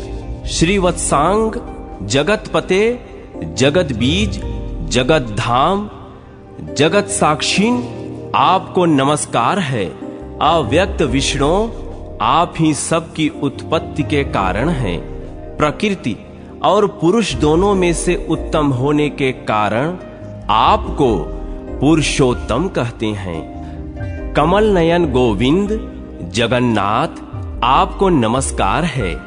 Speaker 1: श्री वत्सांग, जगतपते, जगत बीज, जगत धाम, जगत साक्षीन आपको नमस्कार है। अव्यक्त विष्णु आप ही सबकी उत्पत्ति के कारण हैं। प्रकृति और पुरुष दोनों में से उत्तम होने के कारण आपको पुरुषोत्तम कहते हैं। कमल नयन गोविंद जगन्नाथ आपको नमस्कार है।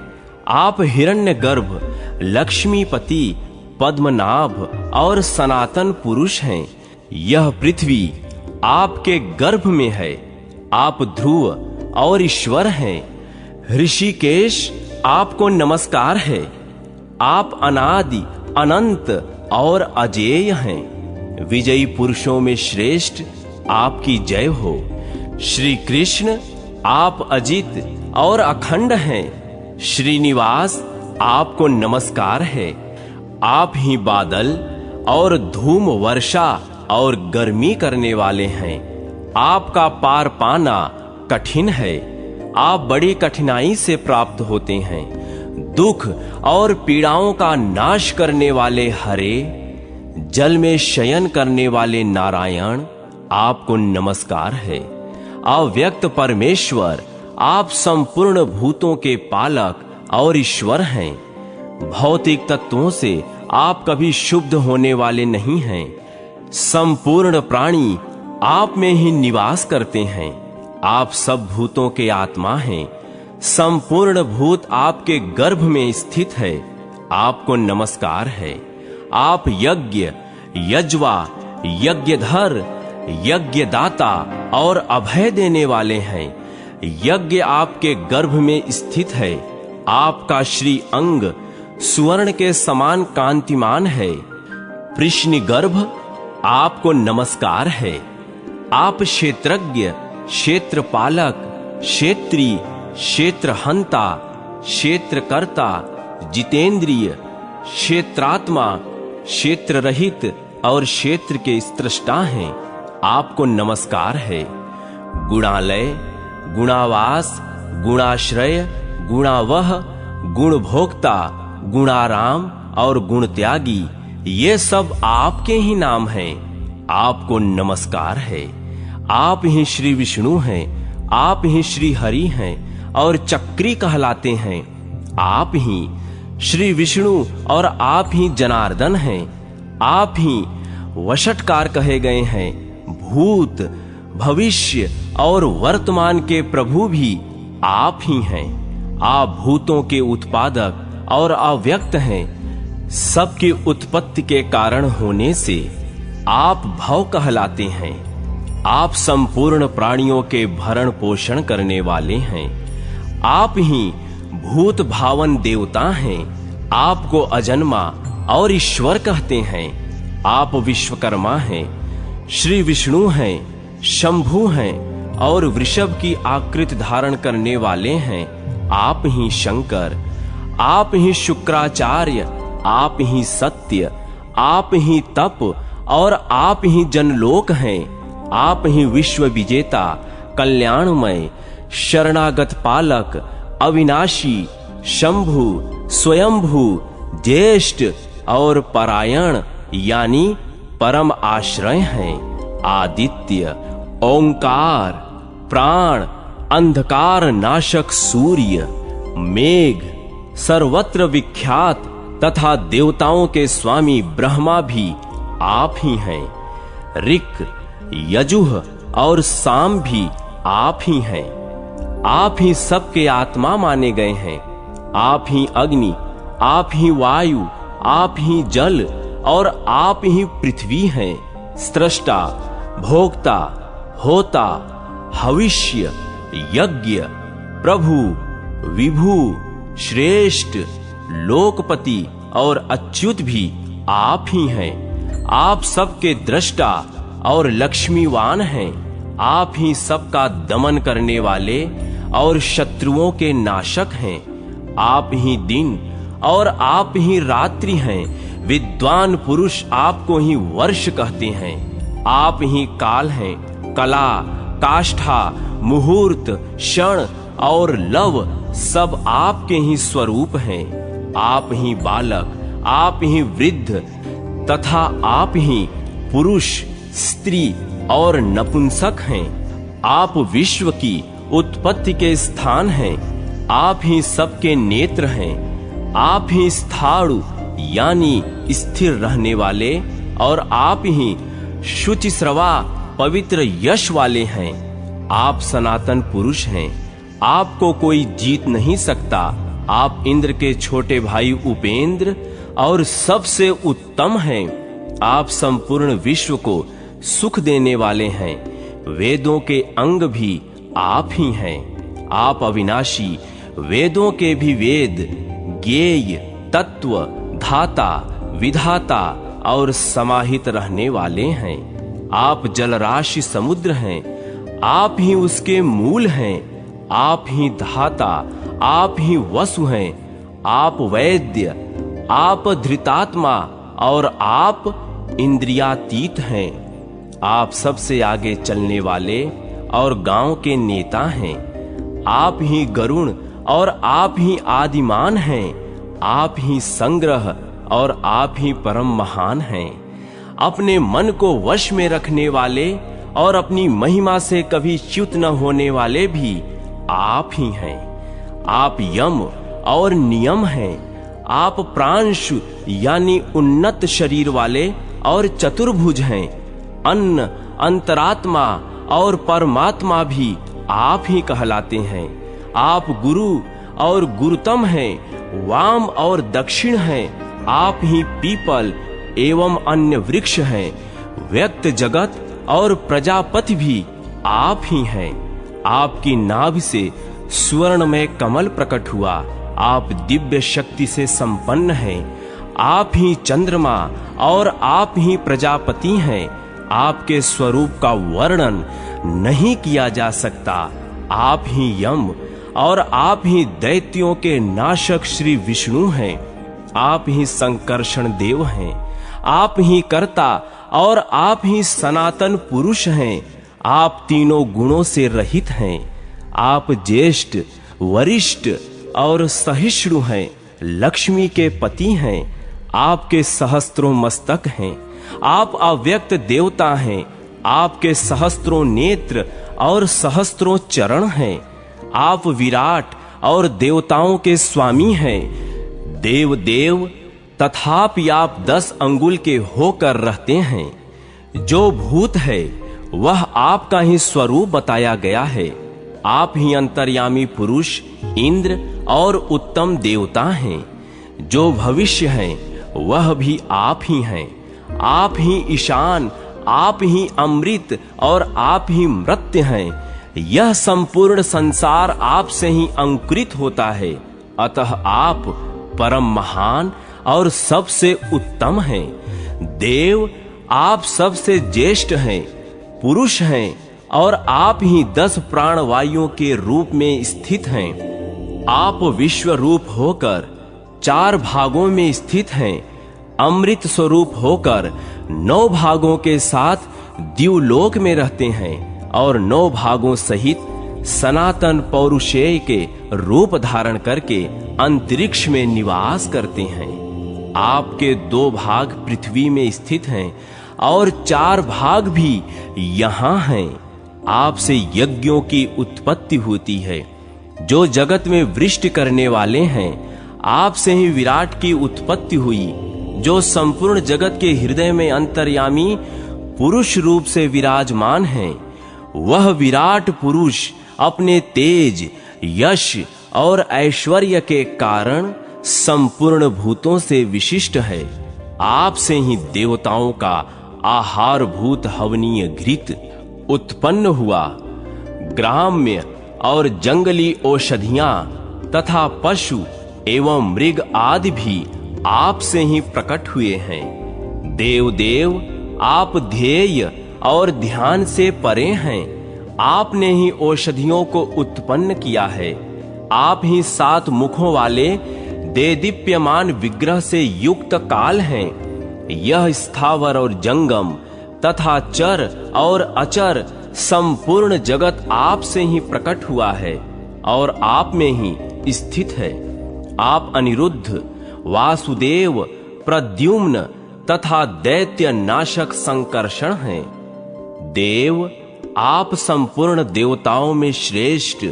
Speaker 1: आप हिरण्यगर्भ, लक्ष्मीपति, पद्मनाभ और सनातन पुरुष हैं। यह पृथ्वी आपके गर्भ में है। आप ध्रुव और ईश्वर हैं। ऋषिकेश आपको नमस्कार है। आप अनादि, अनंत और अजेय हैं। विजयी पुरुषों में श्रेष्ठ आपकी जय हो। श्री कृष्ण आप अजित और अखंड हैं। श्रीनिवास आपको नमस्कार है। आप ही बादल और धूम, वर्षा और गर्मी करने वाले हैं। आपका पार पाना कठिन है। आप बड़ी कठिनाई से प्राप्त होते हैं। दुख और पीड़ाओं का नाश करने वाले हरे, जल में शयन करने वाले नारायण आपको नमस्कार है। अव्यक्त परमेश्वर आप संपूर्ण भूतों के पालक और ईश्वर हैं। भौतिक तत्वों से आप कभी शुद्ध होने वाले नहीं हैं। संपूर्ण प्राणी आप में ही निवास करते हैं। आप सब भूतों के आत्मा हैं। संपूर्ण भूत आपके गर्भ में स्थित है। आपको नमस्कार है। आप यज्ञ, यज्वा, यज्ञधर, यज्ञदाता और अभय देने वाले हैं। यज्ञ आपके गर्भ में स्थित है। आपका श्री अंग सुवर्ण के समान कांतिमान है। कृष्ण गर्भ आपको नमस्कार है। आप क्षेत्रज्ञ, क्षेत्रपालक, क्षेत्री, क्षेत्रहंता, क्षेत्रकर्ता, जितेंद्रिय, क्षेत्रात्मा, क्षेत्र रहित और क्षेत्र के स्रष्टा हैं। आपको नमस्कार है। गुणालय, गुणावास, गुणाश्रय, गुणावह, गुणभोक्ता, गुणाराम और गुण त्यागी, ये सब आपके ही नाम हैं। आपको नमस्कार है। आप ही श्री विष्णु हैं। आप ही श्री हरि हैं और चक्री कहलाते हैं। आप ही श्री विष्णु और आप ही जनार्दन हैं। आप ही वशटकार कहे गए हैं। भूत, भविष्य और वर्तमान के प्रभु भी आप ही हैं। आप भूतों के उत्पादक और अव्यक्त हैं। सबकी उत्पत्ति के कारण होने से आप भव कहलाते हैं। आप संपूर्ण प्राणियों के भरण पोषण करने वाले हैं। आप ही भूत भावन देवता हैं। आपको अजन्मा और ईश्वर कहते हैं। आप विश्वकर्मा हैं। श्री विष्णु हैं, शंभु हैं और वृषभ की आकृति धारण करने वाले हैं। आप ही शंकर, आप ही शुक्राचार्य, आप ही सत्य, आप ही तप और आप ही जनलोक हैं। आप ही विश्व विजेता, कल्याणमय, शरणागत पालक, अविनाशी, शंभु, स्वयंभू, ज्येष्ठ और परायण यानी परम आश्रय हैं। आदित्य, ओंकार, प्राण, अंधकार नाशक सूर्य, मेघ, सर्वत्र विख्यात तथा देवताओं के स्वामी ब्रह्मा भी आप ही हैं। ऋक, यजुः और साम भी आप ही हैं। आप ही सबके आत्मा माने गए हैं। आप ही अग्नि, आप ही वायु, आप ही जल और आप ही पृथ्वी हैं। स्रष्टा, भोक्ता, होता, हविष्य, यज्ञ, प्रभु, विभु, श्रेष्ठ, लोकपति और अच्युत भी आप ही हैं। आप सबके दृष्टा और लक्ष्मीवान हैं। आप ही सबका दमन करने वाले और शत्रुओं के नाशक हैं। आप ही दिन और आप ही रात्रि हैं। विद्वान पुरुष आपको ही वर्ष कहते हैं। आप ही काल हैं। कला, काष्ठा, मुहूर्त, क्षण और लव सब आपके ही स्वरूप हैं। आप ही बालक, आप ही वृद्ध, तथा आप ही पुरुष, स्त्री और नपुंसक हैं। आप विश्व की उत्पत्ति के स्थान हैं। आप ही सबके नेत्र हैं। आप ही स्थाणु यानी स्थिर रहने वाले और आप ही शुचिस्रवा पवित्र यश वाले हैं। आप सनातन पुरुष हैं। आपको कोई जीत नहीं सकता। आप इंद्र के छोटे भाई उपेंद्र और सबसे उत्तम हैं। आप संपूर्ण विश्व को सुख देने वाले हैं। वेदों के अंग भी आप ही हैं। आप अविनाशी, वेदों के भी वेद, ज्ञेय, तत्व, धाता, विधाता और समाहित रहने वाले हैं। आप जलराशि समुद्र हैं। आप ही उसके मूल हैं। आप ही धाता, आप ही वसु हैं। आप वैद्य, आप धृतात्मा और आप इंद्रियातीत हैं। आप सबसे आगे चलने वाले और गांव के नेता हैं। आप ही गरुण और आप ही आदिमान हैं। आप ही संग्रह और आप ही परम महान हैं। अपने मन को वश में रखने वाले और अपनी महिमा से कभी च्युत न होने वाले भी आप ही हैं। आप यम और नियम हैं। आप प्रांशु यानी उन्नत शरीर वाले और चतुर्भुज हैं। अन्न, अंतरात्मा और परमात्मा भी आप ही कहलाते हैं। आप गुरु और गुरुतम हैं। वाम और दक्षिण हैं। आप ही पीपल एवं अन्य वृक्ष हैं। व्यक्त जगत और प्रजापति भी आप ही हैं। आपकी नाभि से स्वर्ण में कमल प्रकट हुआ। आप दिव्य शक्ति से संपन्न हैं। आप ही चंद्रमा और आप ही प्रजापति हैं। आपके स्वरूप का वर्णन नहीं किया जा सकता। आप ही यम और आप ही दैत्यों के नाशक श्री विष्णु हैं। आप ही संकर्षण देव हैं। आप ही कर्ता और आप ही सनातन पुरुष हैं। आप तीनों गुणों से रहित हैं। आप ज्येष्ठ, वरिष्ठ और सहिष्णु हैं। लक्ष्मी के पति हैं। आपके सहस्त्रों मस्तक हैं। आप अव्यक्त देवता हैं। आपके सहस्त्रों नेत्र और सहस्त्रों चरण हैं। आप विराट और देवताओं के स्वामी हैं। देव देव तथापि आप 10 अंगुल के होकर रहते हैं। जो भूत है वह आपका ही स्वरूप बताया गया है। आप ही अंतर्यामी पुरुष, इंद्र और उत्तम देवता हैं। जो भविष्य हैं वह भी आप ही हैं। आप ही ईशान, आप ही अमृत और आप ही मृत्य हैं। यह संपूर्ण संसार आपसे ही अंकुरित होता है। अतः आप परम महान और सबसे उत्तम हैं। देव, आप सबसे ज्येष्ठ हैं, पुरुष हैं और आप ही 10 प्राणवायुओं के रूप में स्थित हैं। आप विश्व रूप होकर 4 भागों में स्थित हैं। अमृत स्वरूप होकर 9 भागों के साथ द्युलोक में रहते हैं और 9 भागों सहित सनातन पौरुषेय के रूप धारण करके अंतरिक्ष में निवास करते हैं। आपके 2 भाग पृथ्वी में स्थित हैं और 4 भाग भी यहाँ हैं। आपसे यज्ञों की उत्पत्ति होती है। जो जगत में वृष्टि करने वाले हैं, आपसे ही विराट की उत्पत्ति हुई। जो संपूर्ण जगत के हृदय में अंतर्यामी पुरुष रूप से विराजमान हैं, वह विराट पुरुष अपने तेज, यश और ऐश्वर्य के कारण संपूर्ण भूतों से विशिष्ट है। आपसे ही देवताओं का आहारभूत हवनीय घृत उत्पन्न हुआ। ग्राम्य और जंगली औषधियां तथा पशु एवं मृग आदि भी आपसे ही प्रकट हुए हैं। देव देव, आप ध्येय और ध्यान से परे हैं। आपने ही औषधियों को उत्पन्न किया है। आप ही 7 मुखों वाले देदीप्यमान विग्रह से युक्त काल हैं। यह स्थावर और जंगम तथा चर और अचर संपूर्ण जगत आपसे ही प्रकट हुआ है और आप में ही स्थित है। आप अनिरुद्ध, वासुदेव, प्रद्युम्न, तथा दैत्य नाशक संकर्षण हैं। देव, आप संपूर्ण देवताओं में श्रेष्ठ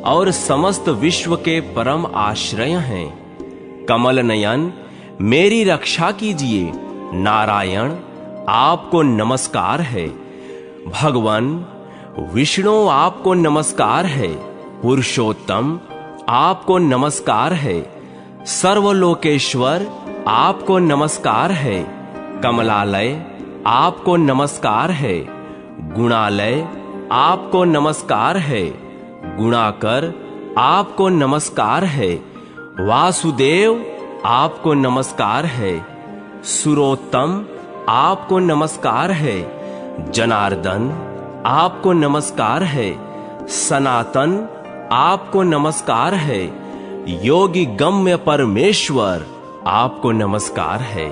Speaker 1: और समस्त विश्व के परम आश्रय हैं। कमल नयन, मेरी रक्षा कीजिए। नारायण, आपको नमस्कार है। भगवान विष्णु, आपको नमस्कार है। पुरुषोत्तम, आपको नमस्कार है। सर्वलोकेश्वर, आपको नमस्कार है। कमलालय, आपको नमस्कार है। गुणालय, आपको नमस्कार है। गुणाकर, आपको नमस्कार है। वासुदेव, आपको नमस्कार है। सुरोत्तम, आपको नमस्कार है। जनार्दन, आपको नमस्कार है। सनातन, आपको नमस्कार है। योगी गम्य परमेश्वर, आपको नमस्कार है।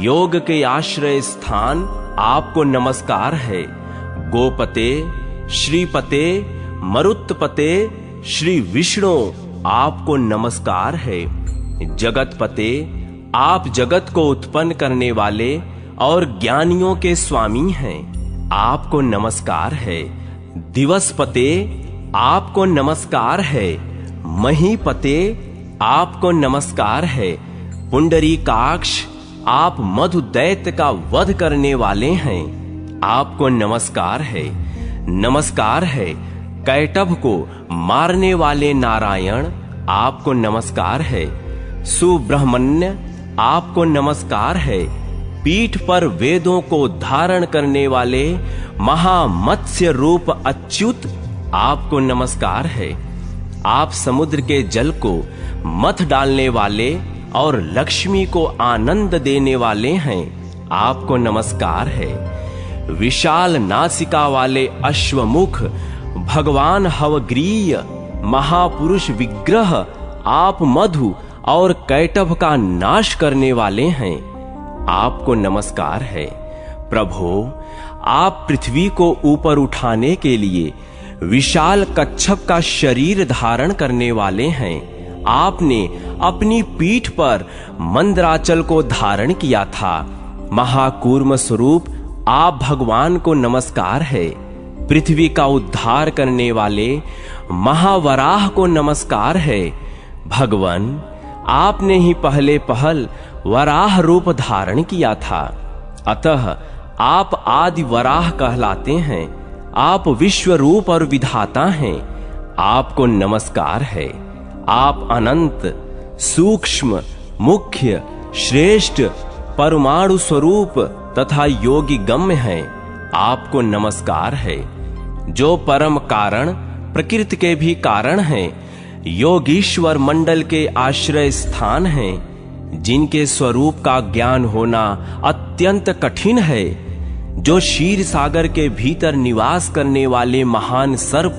Speaker 1: योग के आश्रय स्थान, आपको नमस्कार है। गोपते, श्रीपते, मरुत्पते, श्री विष्णु, आपको नमस्कार है। जगतपते, आप जगत को उत्पन्न करने वाले और ज्ञानियों के स्वामी हैं, आपको नमस्कार है। दिवसपते, आपको नमस्कार है। महीपते, आपको नमस्कार है। पुंडरीकाक्ष, आप मधु दैत्य का वध करने वाले हैं, आपको नमस्कार है। नमस्कार है। कैटभ को मारने वाले नारायण, आपको नमस्कार है। सुब्रह्मण्य, आपको नमस्कार है। पीठ पर वेदों को धारण करने वाले महामत्स्य रूप अच्युत, आपको नमस्कार है। आप समुद्र के जल को मथ डालने वाले और लक्ष्मी को आनंद देने वाले हैं, आपको नमस्कार है। विशाल नासिका वाले अश्वमुख भगवान हवग्रीय महापुरुष विग्रह, आप मधु और कैटभ का नाश करने वाले हैं, आपको नमस्कार है। प्रभु, आप पृथ्वी को ऊपर उठाने के लिए विशाल कच्छप का शरीर धारण करने वाले हैं। आपने अपनी पीठ पर मंदराचल को धारण किया था। महाकूर्म स्वरूप आप भगवान को नमस्कार है। पृथ्वी का उद्धार करने वाले महावराह को नमस्कार है। भगवान, आपने ही पहले पहल वराह रूप धारण किया था, अतः आप आदि वराह कहलाते हैं। आप विश्व रूप और विधाता हैं, आपको नमस्कार है। आप अनंत, सूक्ष्म, मुख्य, श्रेष्ठ, परमाणु स्वरूप तथा योगी गम्य हैं, आपको नमस्कार है। जो परम कारण, प्रकृति के भी कारण हैं, योगीश्वर मंडल के आश्रय स्थान हैं, जिनके स्वरूप का ज्ञान होना अत्यंत कठिन है। जो क्षीर सागर के भीतर निवास करने वाले महान सर्प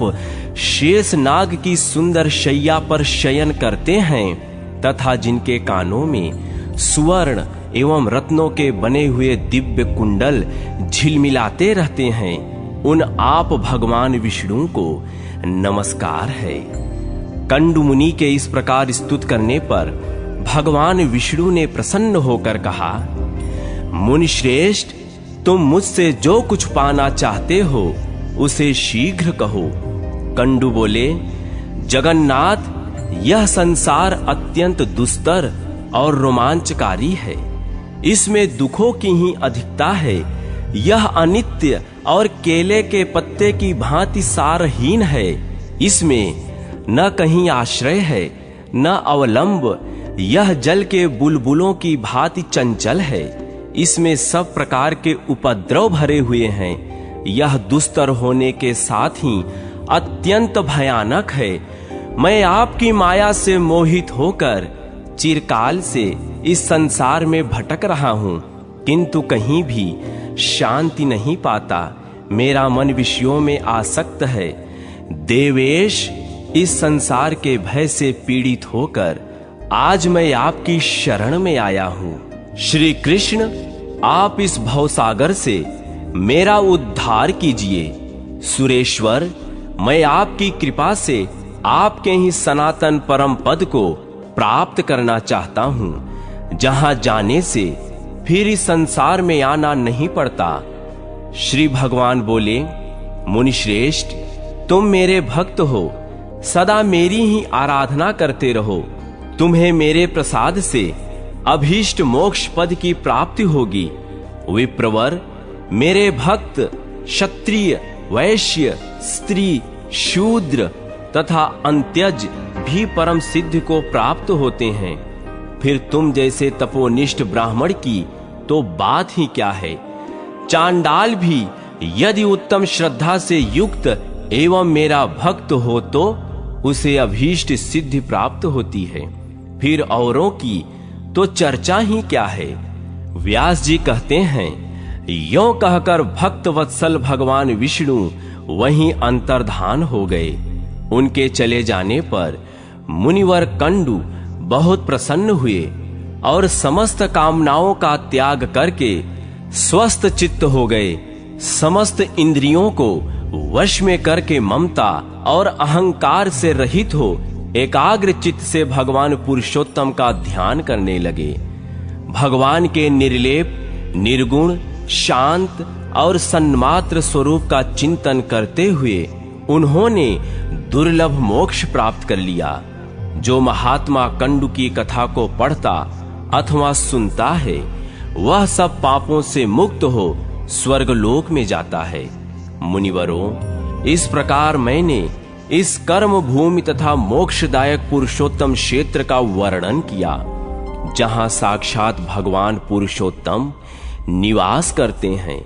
Speaker 1: शेष नाग की सुंदर शैया पर शयन करते हैं, तथा जिनके कानों में सुवर्ण एवं रत्नों के बने हुए दिव्य कुंडल झिलमिलाते रहते हैं, उन आप भगवान विष्णु को नमस्कार है। कंडु मुनि के इस प्रकार स्तुत करने पर भगवान विष्णु ने प्रसन्न होकर कहा, मुनि श्रेष्ठ, तुम मुझसे जो कुछ पाना चाहते हो उसे शीघ्र कहो। कंडु बोले, जगन्नाथ, यह संसार अत्यंत दुस्तर और रोमांचकारी है। इसमें दुखों की ही अधिकता है। यह अनित्य और केले के पत्ते की भांति सारहीन है। इसमें न कहीं आश्रय है, न अवलंब। यह जल के बुलबुलों की भांति चंचल है। इसमें सब प्रकार के उपद्रव भरे हुए हैं। यह दुस्तर होने के साथ ही अत्यंत भयानक है। मैं आपकी माया से मोहित होकर चिरकाल से इस संसार में भटक रहा हूँ, किंतु कहीं भी शांति नहीं पाता। मेरा मन विषयों में आसक्त है। देवेश, इस संसार के भय से पीड़ित होकर आज मैं आपकी शरण में आया हूँ। श्री कृष्ण, आप इस भवसागर से मेरा उद्धार कीजिए। सुरेश्वर, मैं आपकी कृपा से आपके ही सनातन परम पद को प्राप्त करना चाहता हूँ, जहाँ जाने से फिर इस संसार में आना नहीं पड़ता। श्री भगवान बोले, मुनिश्रेष्ठ, तुम मेरे भक्त हो, सदा मेरी ही आराधना करते रहो। तुम्हें मेरे प्रसाद से अभीष्ट मोक्ष पद की प्राप्ति होगी। विप्रवर, मेरे भक्त क्षत्रिय, वैश्य, स्त्री, शूद्र तथा अंत्यज भी परम सिद्ध को प्राप्त होते हैं। फिर तुम जैसे तपोनिष्ठ ब्राह्मण की तो बात ही क्या है। चांडाल भी यदि उत्तम श्रद्धा से युक्त एवं मेरा भक्त हो तो उसे अभीष्ट सिद्धि प्राप्त होती है। फिर औरों की तो चर्चा ही क्या है। व्यास जी कहते हैं, यों कहकर भक्त वत्सल भगवान विष्णु वहीं अंतर्धान हो गए। उनके चले जाने पर मुनिवर कंडु बहुत प्रसन्न हुए और समस्त कामनाओं का त्याग करके स्वस्थ चित्त हो गए। समस्त इंद्रियों को वश में करके ममता और अहंकार से रहित हो एकाग्र चित्त से भगवान पुरुषोत्तम का ध्यान करने लगे। भगवान के निर्लेप, निर्गुण, शांत और सन्मात्र स्वरूप का चिंतन करते हुए उन्होंने दुर्लभ मोक्ष प्राप्त कर लिया। जो महात्मा कंडु की कथा को पढ़ता अथवा सुनता है वह सब पापों से मुक्त हो स्वर्गलोक में जाता है। मुनिवरों, इस प्रकार मैंने इस कर्म भूमि तथा मोक्षदायक पुरुषोत्तम क्षेत्र का वर्णन किया, जहां साक्षात भगवान पुरुषोत्तम निवास करते हैं।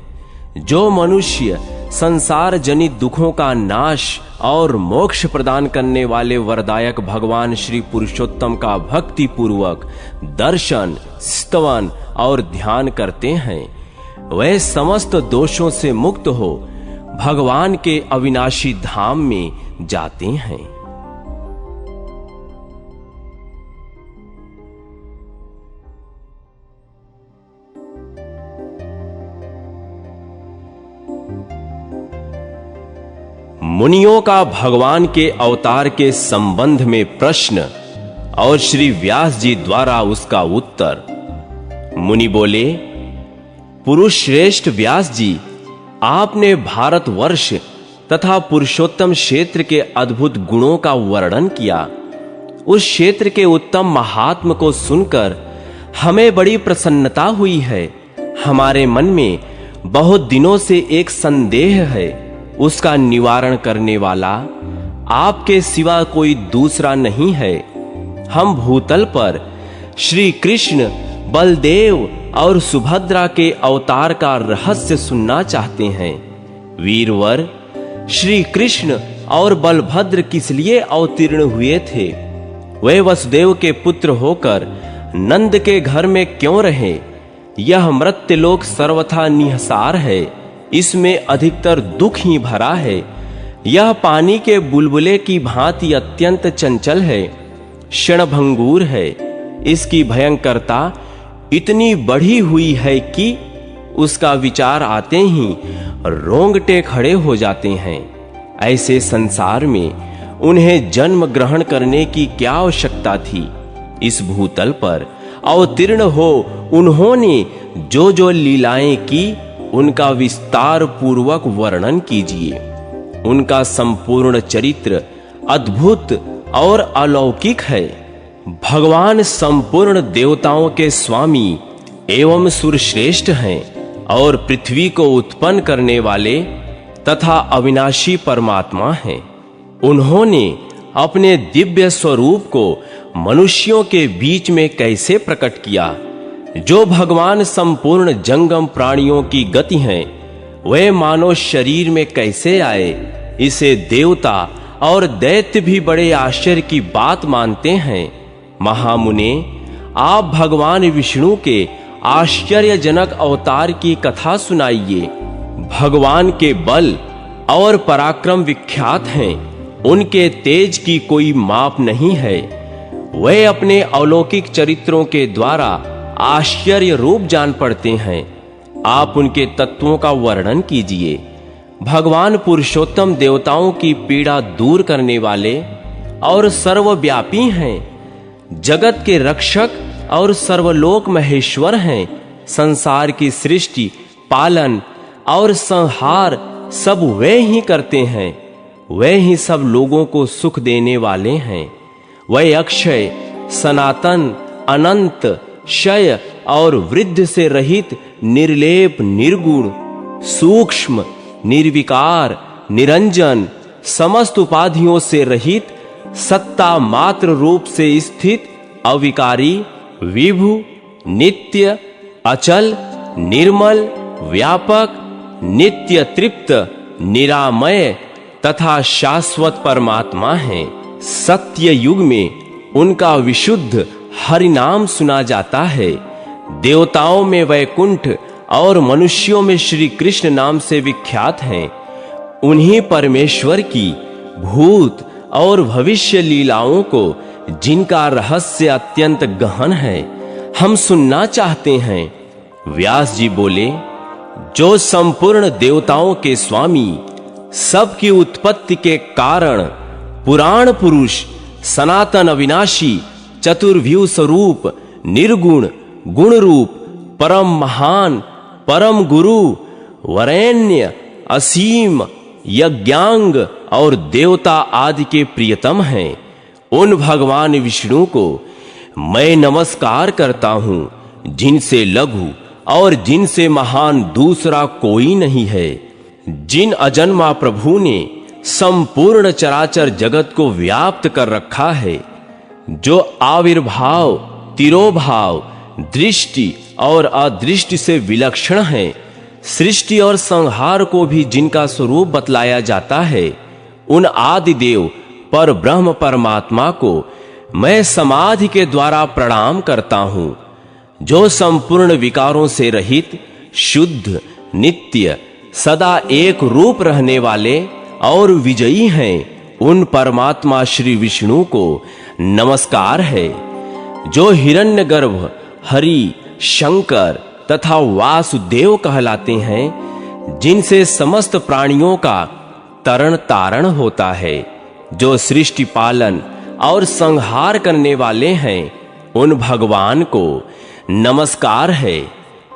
Speaker 1: जो मनुष्य संसार जनित दुखों का नाश और मोक्ष प्रदान करने वाले वरदायक भगवान श्री पुरुषोत्तम का भक्ति पूर्वक दर्शन, स्तवन और ध्यान करते हैं, वह समस्त दोषों से मुक्त हो भगवान के अविनाशी धाम में जाते हैं। मुनियों का भगवान के अवतार के संबंध में प्रश्न और श्री व्यास जी द्वारा उसका उत्तर। मुनि बोले, पुरुष श्रेष्ठ व्यास जी, आपने भारतवर्ष तथा पुरुषोत्तम क्षेत्र के अद्भुत गुणों का वर्णन किया। उस क्षेत्र के उत्तम महात्म को सुनकर हमें बड़ी प्रसन्नता हुई है। हमारे मन में बहुत दिनों से एक संदेह है, उसका निवारण करने वाला आपके सिवा कोई दूसरा नहीं है। हम भूतल पर श्री कृष्ण, बलदेव और सुभद्रा के अवतार का रहस्य सुनना चाहते हैं। वीरवर, श्री कृष्ण और बलभद्र किस लिए अवतीर्ण हुए थे? वे वसुदेव के पुत्र होकर नंद के घर में क्यों रहे? यह मृत्युलोक सर्वथा निहसार है, इसमें अधिकतर दुख ही भरा है। यह पानी के बुलबुले की भांति अत्यंत चंचल है, क्षणभंगुर है। इसकी भयंकरता इतनी बढ़ी हुई है कि उसका विचार आते ही रोंगटे खड़े हो जाते हैं। ऐसे संसार में उन्हें जन्म ग्रहण करने की क्या आवश्यकता थी? इस भूतल पर अवतीर्ण हो उन्होंने जो जो लीलाएं की उनका विस्तार पूर्वक वर्णन कीजिए। उनका संपूर्ण चरित्र अद्भुत और अलौकिक है। भगवान संपूर्ण देवताओं के स्वामी एवं सुरश्रेष्ठ हैं और पृथ्वी को उत्पन्न करने वाले तथा अविनाशी परमात्मा हैं। उन्होंने अपने दिव्य स्वरूप को मनुष्यों के बीच में कैसे प्रकट किया? जो भगवान संपूर्ण जंगम प्राणियों की गति हैं, वे मानव शरीर में कैसे आए? इसे देवता और दैत्य भी बड़े आश्चर्य की बात मानते हैं। महामुने, आप भगवान विष्णु के आश्चर्यजनक अवतार की कथा सुनाइए। भगवान के बल और पराक्रम विख्यात हैं, उनके तेज की कोई माप नहीं है। वे अपने अलौकिक चरित्रों के द्वारा आश्चर्य रूप जान पड़ते हैं। आप उनके तत्वों का वर्णन कीजिए। भगवान पुरुषोत्तम देवताओं की पीड़ा दूर करने वाले और सर्वव्यापी हैं, जगत के रक्षक और सर्वलोक महेश्वर हैं। संसार की सृष्टि, पालन और संहार सब वे ही करते हैं। वे ही सब लोगों को सुख देने वाले हैं। वे अक्षय, सनातन, अनंत, क्षय और वृद्ध से रहित, निर्लेप, निर्गुण, सूक्ष्म, निर्विकार, निरंजन, समस्त उपाधियों से रहित, सत्ता मात्र रूप से स्थित, अविकारी, विभु, नित्य, अचल, निर्मल, व्यापक, नित्य तृप्त, निरामय तथा शाश्वत परमात्मा हैं। सत्य युग में उनका विशुद्ध हरि नाम सुना जाता है। देवताओं में वैकुंठ और मनुष्यों में श्री कृष्ण नाम से विख्यात हैं। उन्हीं परमेश्वर की भूत और भविष्य लीलाओं को, जिनका रहस्य अत्यंत गहन है, हम सुनना चाहते हैं। व्यास जी बोले, जो संपूर्ण देवताओं के स्वामी, सबकी उत्पत्ति के कारण, पुराण पुरुष, सनातन अविनाशी, चतुर्व्यूह स्वरूप, निर्गुण, गुण रूप, परम महान, परम गुरु, वरेण्य, असीम, यज्ञांग और देवता आदि के प्रियतम हैं, उन भगवान विष्णु को मैं नमस्कार करता हूं, जिनसे लघु और जिनसे महान दूसरा कोई नहीं है। जिन अजन्मा प्रभु ने संपूर्ण चराचर जगत को व्याप्त कर रखा है, जो आविर्भाव, तिरोभाव, दृष्टि और अदृष्टि से विलक्षण है, सृष्टि और संहार को भी जिनका स्वरूप बतलाया जाता है, उन आदि देव पर ब्रह्म परमात्मा को मैं समाधि के द्वारा प्रणाम करता हूं, जो संपूर्ण विकारों से रहित, शुद्ध, नित्य, सदा एक रूप रहने वाले और विजयी हैं। उन परमात्मा श्री विष्णु को नमस्कार है, जो हिरण्यगर्भ, हरि, शंकर तथा वासुदेव कहलाते हैं, जिनसे समस्त प्राणियों का तरण तारण होता है, जो सृष्टि पालन और संहार करने वाले हैं। उन भगवान को नमस्कार है,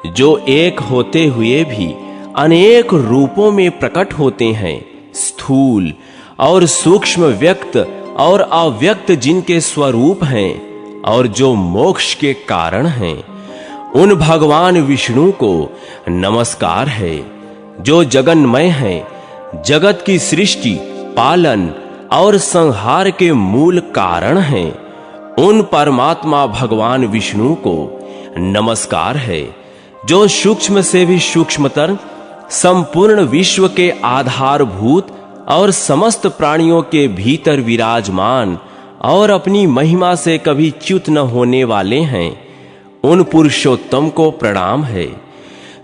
Speaker 1: जो एक होते हुए भी अनेक रूपों में प्रकट होते हैं, स्थूल और सूक्ष्म, व्यक्त और अव्यक्त जिनके स्वरूप हैं और जो मोक्ष के कारण हैं। उन भगवान विष्णु को नमस्कार है, जो जगन्मय हैं, जगत की सृष्टि, पालन और संहार के मूल कारण हैं। उन परमात्मा भगवान विष्णु को नमस्कार है, जो सूक्ष्म से भी सूक्ष्मतर, संपूर्ण विश्व के आधारभूत और समस्त प्राणियों के भीतर विराजमान और अपनी महिमा से कभी च्युत न होने वाले हैं। उन पुरुषोत्तम को प्रणाम है,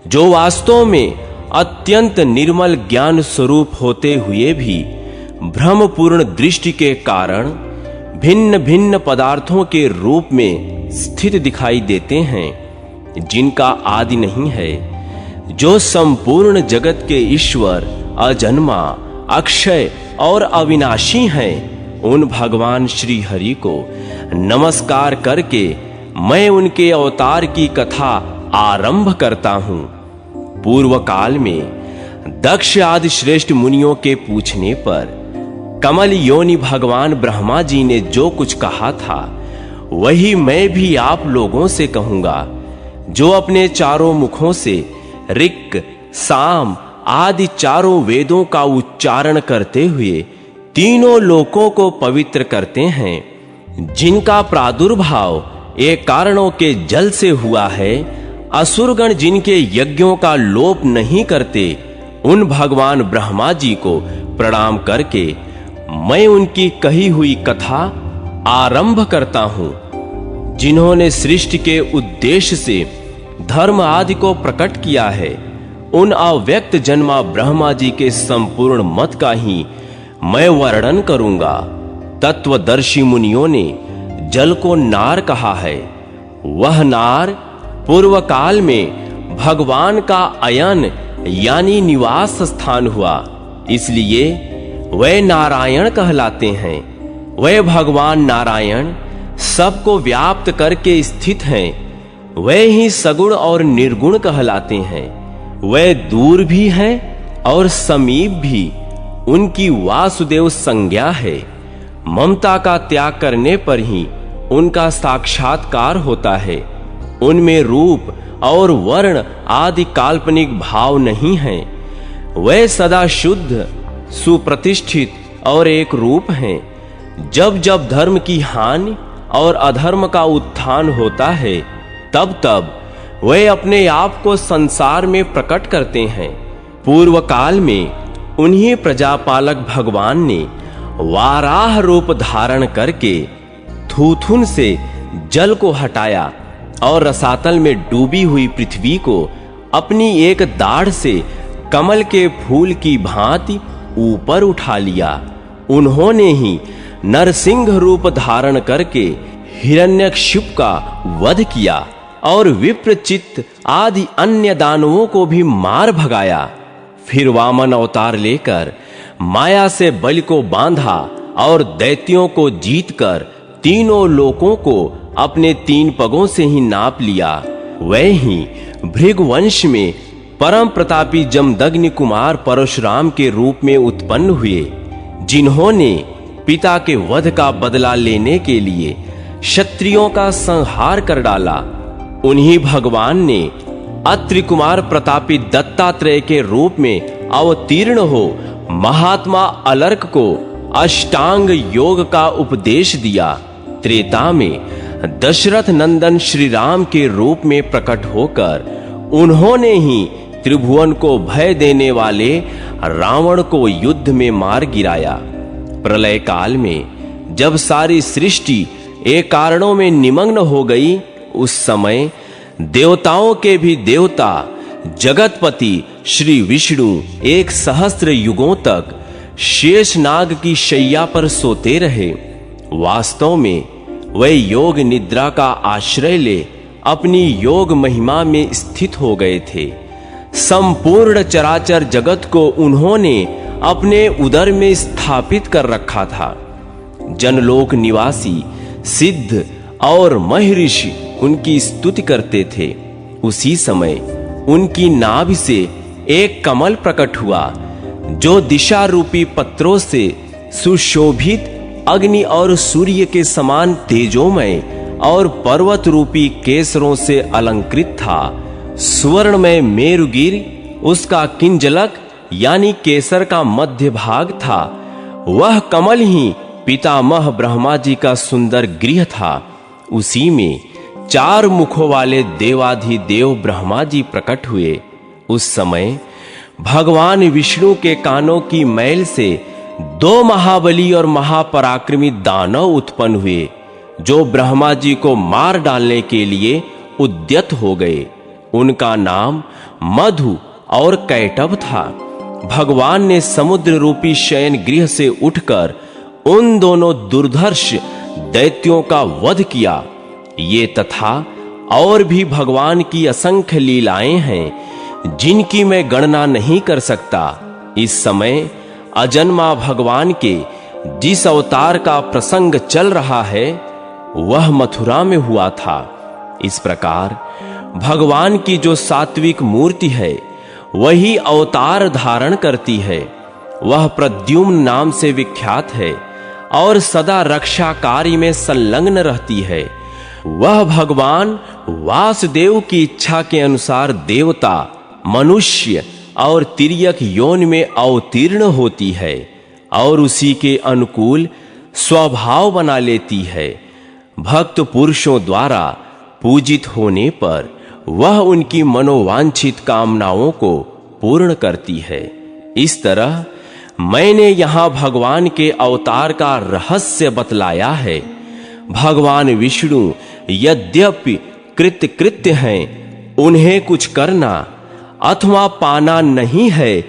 Speaker 1: जो वास्तव में अत्यंत निर्मल ज्ञान स्वरूप होते हुए भी भ्रमपूर्ण दृष्टि के कारण भिन्न भिन्न पदार्थों के रूप में स्थित दिखाई देते हैं, जिनका आदि नहीं है, जो संपूर्ण जगत के ईश्वर, अजन्मा, अक्षय और अविनाशी हैं। उन भगवान श्री हरि को नमस्कार करके मैं उनके अवतार की कथा आरंभ करता हूं। पूर्व काल में दक्ष आदि श्रेष्ठ मुनियों के पूछने पर कमल योनि भगवान ब्रह्मा जी ने जो कुछ कहा था, वही मैं भी आप लोगों से कहूंगा, जो अपने चारों मुखों से ऋक्, साम आदि चारों वेदों का उच्चारण करते हुए तीनों लोकों को पवित्र करते हैं, जिनका प्रादुर्भाव एक कारणों के जल से हुआ है। असुरगण जिनके यज्ञों का लोप नहीं करते, उन भगवान ब्रह्मा जी को प्रणाम करके मैं उनकी कही हुई कथा आरंभ करता हूं, जिन्होंने सृष्टि के उद्देश्य से धर्म आदि को प्रकट किया है। उन अव्यक्त जन्मा ब्रह्मा जी के संपूर्ण मत का ही मैं वर्णन करूंगा। तत्वदर्शी मुनियों ने जल को नार कहा है। वह नार पूर्व काल में भगवान का अयन यानी निवास स्थान हुआ, इसलिए वे नारायण कहलाते हैं। वे भगवान नारायण सबको व्याप्त करके स्थित हैं। वे ही सगुण और निर्गुण कहलाते हैं। वे दूर भी हैं और समीप भी, उनकी वासुदेव संज्ञा है। ममता का त्याग करने पर ही उनका साक्षात्कार होता है। उनमें रूप और वर्ण आदि काल्पनिक भाव नहीं है। वे सदा शुद्ध, सुप्रतिष्ठित और एक रूप हैं। जब जब धर्म की हानि और अधर्म का उत्थान होता है, तब तब वे अपने आप को संसार में प्रकट करते हैं। पूर्व काल में उन्हीं प्रजापालक भगवान ने वाराह रूप धारण करके थूथुन से जल को हटाया और रसातल में डूबी हुई पृथ्वी को अपनी एक दाढ़ से कमल के फूल की भांति ऊपर उठा लिया। उन्होंने ही नरसिंह रूप धारण करके हिरण्यकशिप का वध किया और विप्रचित्त आदि अन्य दानवों को भी मार भगाया। फिर वामन अवतार लेकर माया से बलि को बांधा और दैत्यों को जीतकर तीनों लोकों को अपने 3 पगों से ही नाप लिया। वह ही भृगुवंश में परम प्रतापी जमदग्नि कुमार परशुराम के रूप में उत्पन्न हुए, जिन्होंने पिता के वध का बदला लेने के लिए क्षत्रियों का संहार कर डाला। उन्हीं भगवान ने अत्रि कुमार प्रतापी दत्तात्रेय के रूप में अवतीर्ण हो महात्मा अलर्क को अष्टांग योग का उपदेश दिया। त्रेता में दशरथ नंदन श्री राम के रूप में प्रकट होकर उन्होंने ही त्रिभुवन को भय देने वाले रावण को युद्ध में मार गिराया। प्रलय काल में जब सारी सृष्टि एक कारणों में निमग्न हो गई, उस समय देवताओं के भी देवता जगतपति श्री विष्णु 1 सहस्त्र युगों तक शेषनाग की शैया पर सोते रहे। वास्तव में वे योग निद्रा का आश्रय ले अपनी योग महिमा में स्थित हो गए थे। संपूर्ण चराचर जगत को उन्होंने अपने उदर में स्थापित कर रखा था। जनलोक निवासी सिद्ध और महर्षि उनकी स्तुति करते थे। उसी समय उनकी नाभि से एक कमल प्रकट हुआ, जो दिशा रूपी पत्रों से सुशोभित अग्नि और सूर्य के समान तेजोमय और पर्वत रूपी केसरों से अलंकृत था। सुवर्णमय मेरुगिर उसका किंजलक यानी केसर का मध्य भाग था। वह कमल ही पितामह ब्रह्मा जी का सुंदर गृह था। उसी में 4 मुखों वाले देवाधिदेव ब्रह्मा जी प्रकट हुए। उस समय भगवान विष्णु के कानों की मैल से 2 महाबली और महापराक्रमी दानव उत्पन्न हुए, जो ब्रह्मा जी को मार डालने के लिए उद्यत हो गए। उनका नाम मधु और कैटभ था। भगवान ने समुद्र रूपी शयन गृह से उठकर उन दोनों दुर्धर्ष दैत्यों का वध किया। ये तथा और भी भगवान की असंख्य लीलाएं हैं, जिनकी मैं गणना नहीं कर सकता। इस समय अजन्मा भगवान के जिस अवतार का प्रसंग चल रहा है, वह मथुरा में हुआ था। इस प्रकार भगवान की जो सात्विक मूर्ति है, वही अवतार धारण करती है। वह प्रद्युम्न नाम से विख्यात है और सदा रक्षा कार्य में संलग्न रहती है। वह भगवान वासुदेव की इच्छा के अनुसार देवता, मनुष्य और तिर्यक योनि में अवतीर्ण होती है और उसी के अनुकूल स्वभाव बना लेती है। भक्त पुरुषों द्वारा पूजित होने पर वह उनकी मनोवांछित कामनाओं को पूर्ण करती है। इस तरह मैंने यहां भगवान के अवतार का रहस्य बतलाया है। भगवान विष्णु यद्यपि कृत्य हैं, उन्हें कुछ करना अथवा पाना नहीं है,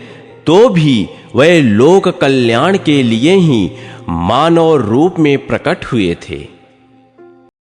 Speaker 1: तो भी वे लोक कल्याण के लिए ही मानव रूप में प्रकट हुए थे।